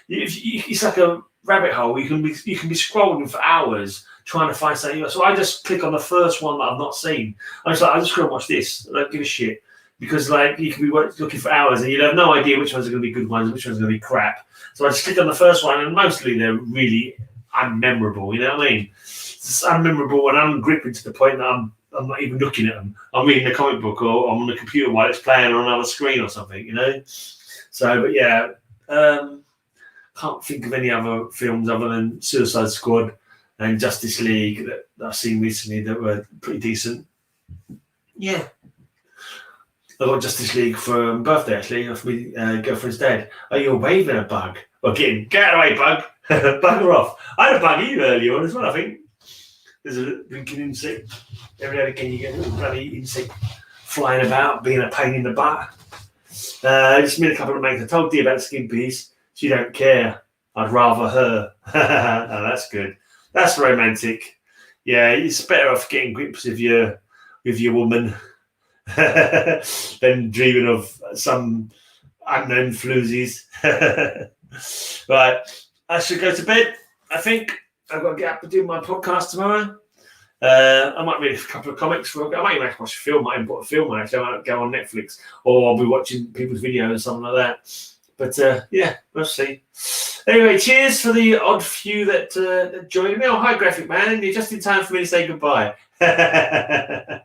It's like a rabbit hole. You can be scrolling for hours trying to find something else. So I just click on the first one that I've not seen. I'm just like, I'm just going to watch this. I don't give a shit, because like you can be looking for hours and you'll have no idea which ones are going to be good ones and which ones are going to be crap. So I just click on the first one, and mostly they're really unmemorable. You know what I mean? It's unmemorable and ungripping to the point that I'm not even looking at them. I'm reading a comic book or I'm on the computer while it's playing on another screen or something, you know? So, but yeah, can't think of any other films other than Suicide Squad and Justice League that I've seen recently that were pretty decent. Yeah. I got Justice League for my birthday, actually, off my girlfriend's dad. Oh, you're waving a bug. Well, get out of the way, bug. Bugger off. I had a bug earlier on as well, I think. There's a blinking insect. Every now and again you get a little bloody insect flying about, being a pain in the butt. Just made a couple of mates. I told Dee about the skin piece. She don't care. I'd rather her. Oh, that's good. That's romantic. Yeah, it's better off getting grips with your woman than dreaming of some unknown floozies. Right, I should go to bed, I think. I've got to get up and do my podcast tomorrow. I might read a couple of comics. I might even watch a film. I might even put a film on. Actually, I might go on Netflix, or I'll be watching people's videos or something like that. But yeah, we'll see. Anyway, cheers for the odd few that joined me. Oh, hi, Graphic Man. You're just in time for me to say goodbye. Yeah,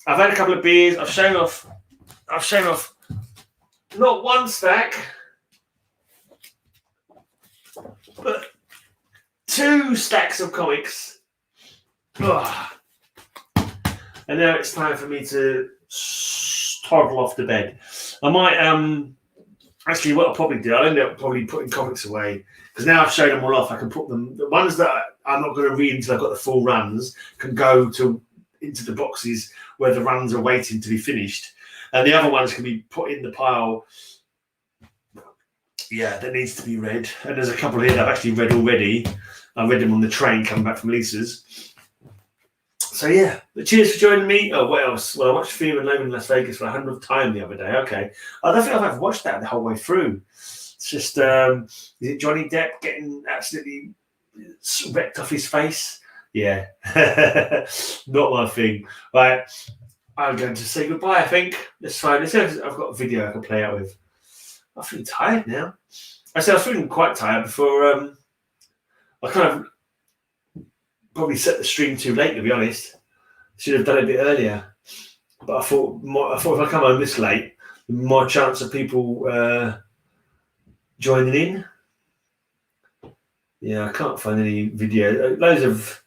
I've had a couple of beers. I've shown off not one stack, but 2 stacks of comics. Ugh. And now it's time for me to toddle off to bed. I Actually, what I'll probably do, I'll end up probably putting comics away because now I've shown them all off. I can put them. The ones that I'm not going to read until I've got the full runs can go into the boxes where the runs are waiting to be finished, and the other ones can be put in the pile. Yeah, that needs to be read. And there's a couple here that I've actually read already. I read them on the train coming back from Lisa's. So yeah, but cheers for joining me. Oh, what else? Well, I watched Fear and Loathing in Las Vegas for 100th time the other day. Okay, I don't think I've ever watched that the whole way through. It's just is it Johnny Depp getting absolutely wrecked off his face? Yeah, not my thing. Right, I'm going to say goodbye. I think that's fine. I've got a video I can play out with. I'm feeling tired now. I said I was feeling quite tired before. I kind of probably set the stream too late, to be honest. Should have done it a bit earlier. But I thought if I come home this late, more chance of people joining in. Yeah, I can't find any video. Loads of.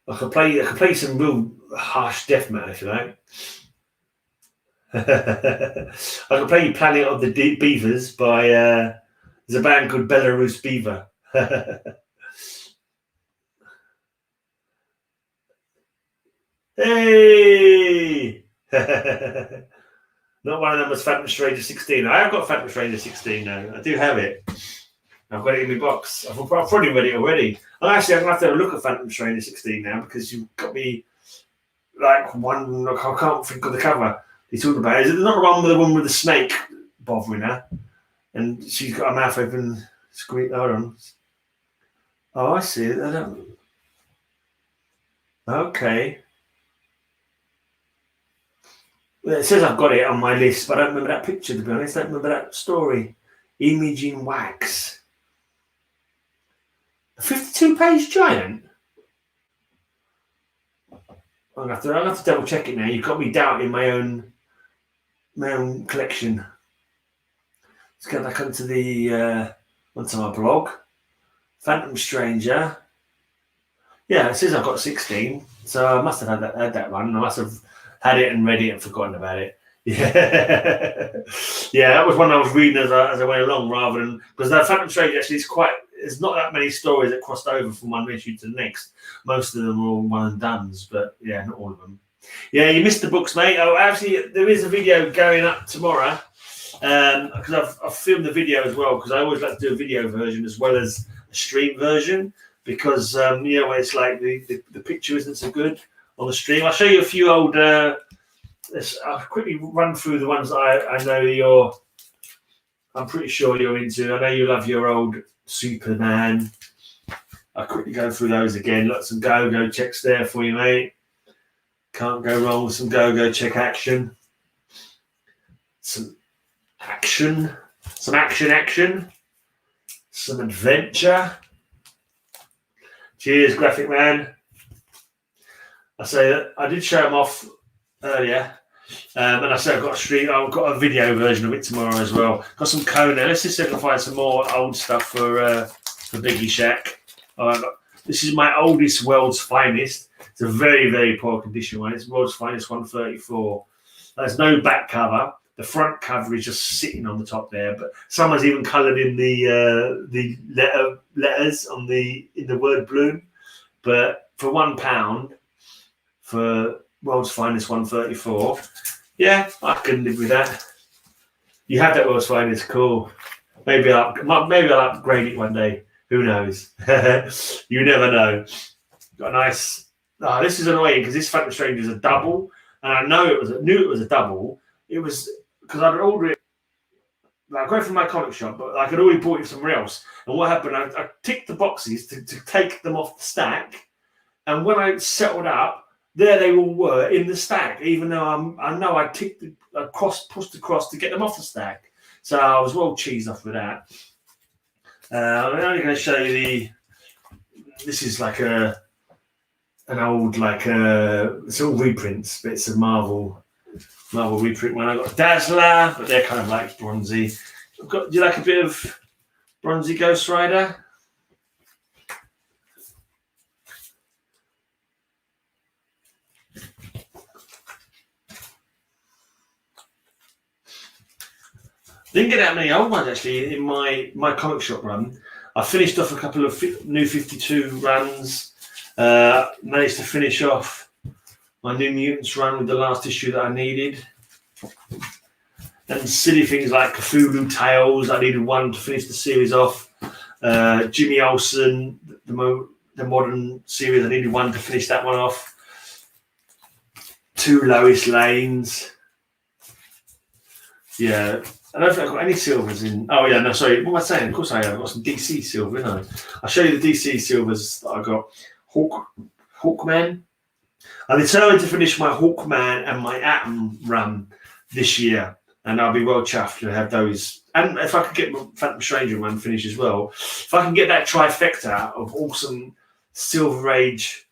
I could play some real harsh death metal if you like. I could play you Planet of the Beavers by there's a band called Belarus Beaver. Hey! Not one of them was Phantom Stranger 16. I have got Phantom Stranger 16 now. I do have it. I've got it in my box. I've probably read it already. And actually, I'm going to have to have a look at Phantom Stranger 16 now because you've got me like one. I can't think of the cover you're talking about. Is it not the one with the snake bothering her? And she's got her mouth open, squeak. Hold on. Oh, I see it. I don't. Okay. Well, it says I've got it on my list, but I don't remember that picture, to be honest. I don't remember that story. Image in wax. A 52-page giant? I'll have to double check it now. You've got me doubting my own collection. Let's go back onto onto my blog. Phantom Stranger. Yeah, it says I've got 16, so I must have had that one. I must have had it and read it and forgotten about it. Yeah, yeah, that was one I was reading as I went along, rather than because that Phantom Stranger actually is there's not that many stories that crossed over from one issue to the next. Most of them are all one and dones, but yeah, not all of them. Yeah, you missed the books, mate. Oh, actually, there is a video going up tomorrow because I've filmed the video as well because I always like to do a video version as well as a stream version because where it's like the picture isn't so good on the stream. I'll show you a few old. I'll quickly run through the ones that I know I'm pretty sure you're into. I know you love your old Superman. I'll quickly go through those again. Lots of go-go checks there for you, mate. Can't go wrong with some go-go check action. Some action. Some action. Some adventure. Cheers, Graphic Man. I say that I did show them off earlier. And I said I've got a video version of it tomorrow as well. Got some Conan. Let's just see if I can find some more old stuff for Biggie Shack. This is my oldest World's Finest. It's a very, very poor condition one. It's World's Finest 134. There's no back cover. The front cover is just sitting on the top there, but someone's even coloured in the letters in the word bloom. But for £1 for World's Finest 134, yeah, I can live with that. You have that World's Finest, cool. Maybe I'll upgrade it one day. Who knows? You never know. Got a nice. Oh, this is annoying because this Phantom Stranger is a double, and I knew it was a double. It was because I'd ordered it. Like, I go from my comic shop, but I could already bought it somewhere else. And what happened? I ticked the boxes to take them off the stack, and when I settled up, there they all were in the stack. Even though I know I pushed across to get them off the stack, so I was well cheesed off with that. I'm only going to show you this is like an old it's all reprints, but it's a Marvel reprint one. I got Dazzler, but they're kind of like bronzy. Do you like a bit of bronzy Ghost Rider? Didn't get that many old ones actually in my comic shop run. I finished off a couple of New 52 runs. Managed to finish off my New Mutants run with the last issue that I needed. And silly things like Cthulhu Tales. I needed one to finish the series off. Jimmy Olsen, the modern series. I needed one to finish that one off. 2 Lois Lanes. Yeah. I don't think I've got any silvers in. Oh, yeah, no, sorry. What am I saying? Of course I have. I've got some DC silver, haven't I? I'll show you the DC silvers that I got. Hawkman. I'm determined to finish my Hawkman and my Atom run this year. And I'll be well chuffed to have those. And if I could get my Phantom Stranger one finished as well, if I can get that trifecta of awesome Silver Age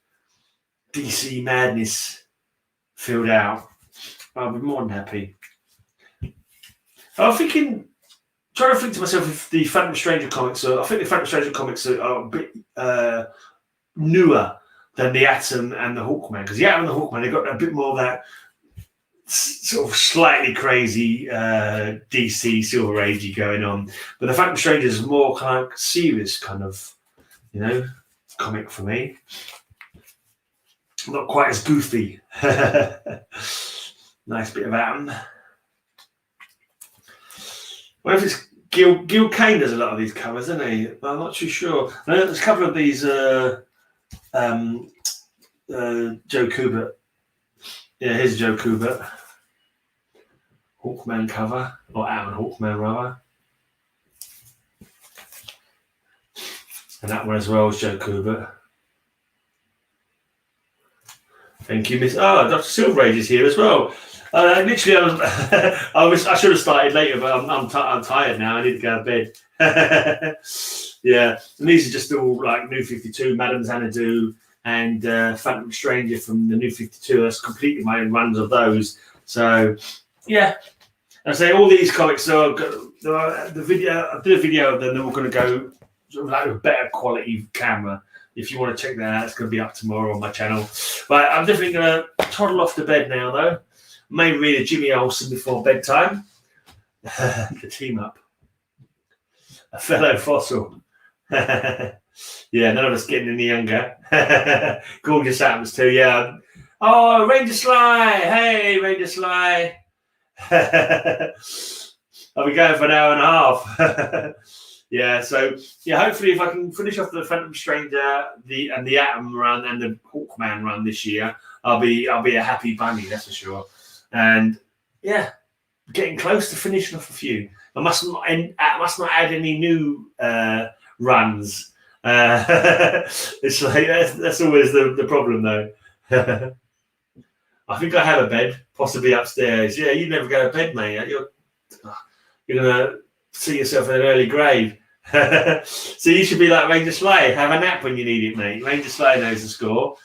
DC madness filled out, I'll be more than happy. I'm trying to think to myself if the Phantom Stranger comics I think the Phantom Stranger comics are a bit newer than the Atom and the Hawkman, because the Atom and the Hawkman, they've got a bit more of that sort of slightly crazy DC Silver Agey going on. But the Phantom Stranger is more kind of like serious kind of, comic for me. Not quite as goofy. Nice bit of Atom. Well, if it's Gil Kane does a lot of these covers, doesn't he? I'm not too sure. I know there's a couple of these Joe Kubert. Yeah, here's Joe Kubert. Hawkman cover, or Atom Hawkman rather. And that one as well is Joe Kubert. Thank you, Miss. Oh, Dr. Silver Age is here as well. Literally, I should have started later, but I'm tired now. I need to go to bed. Yeah, and these are just all like New 52, Madame Xanadu, and Phantom Stranger from the New 52. That's completely my own runs of those. So, yeah, I say all these comics are the video. I did a video of them. They're all going to go sort of like a better quality camera. If you want to check that out, it's going to be up tomorrow on my channel. But I'm definitely going to toddle off to bed now, though. Maybe read a Jimmy Olsen before bedtime. The team up. A fellow fossil. Yeah, none of us getting any younger. Gorgeous Atoms too, yeah. Oh, Ranger Sly. Hey, Ranger Sly. I'll be going for an hour and a half. Yeah, so yeah, hopefully if I can finish off the Phantom Stranger, the Atom run and the Hawkman run this year, I'll be a happy bunny, that's for sure. And yeah, getting close to finishing off a few. I must not add any new runs. It's like that's always the problem, though. I think I have a bed, possibly upstairs. Yeah, you never go to bed, mate. You're gonna see yourself in an early grave. So you should be like Ranger Sly. Have a nap when you need it, mate. Ranger Sly knows the score.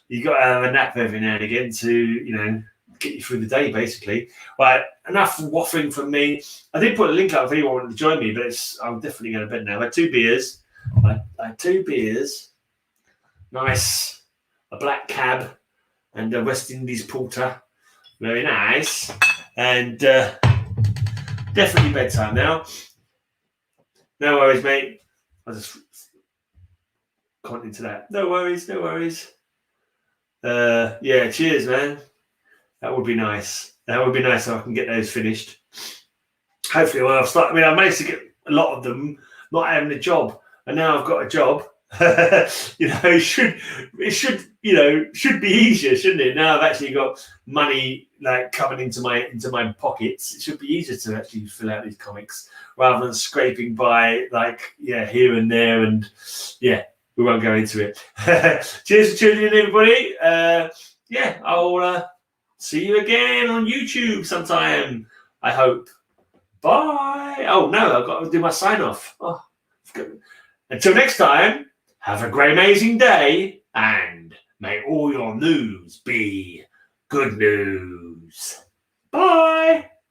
You got to have a nap every now and again to, get you through the day, basically. Right, enough waffling from me. I did put a link up if anyone wanted to join me, but I'm definitely going to bed now. I had 2 beers. I had 2 beers. Nice. A black cab and a West Indies porter. Very nice. And definitely bedtime now. No worries, mate. I just can't into that. No worries. Yeah, cheers, man. That would be nice. That would be nice if I can get those finished. Hopefully, when I've started, I managed to get a lot of them not having a job, and now I've got a job. It should be easier, shouldn't it? Now I've actually got money like coming into my pockets. It should be easier to actually fill out these comics rather than scraping by here and there. And yeah, we won't go into it. Cheers for tuning in, everybody. I'll see you again on YouTube sometime, I hope. Bye. Oh no, I've got to do my sign off. Oh, until next time, have a great amazing day, and may all your news be good news.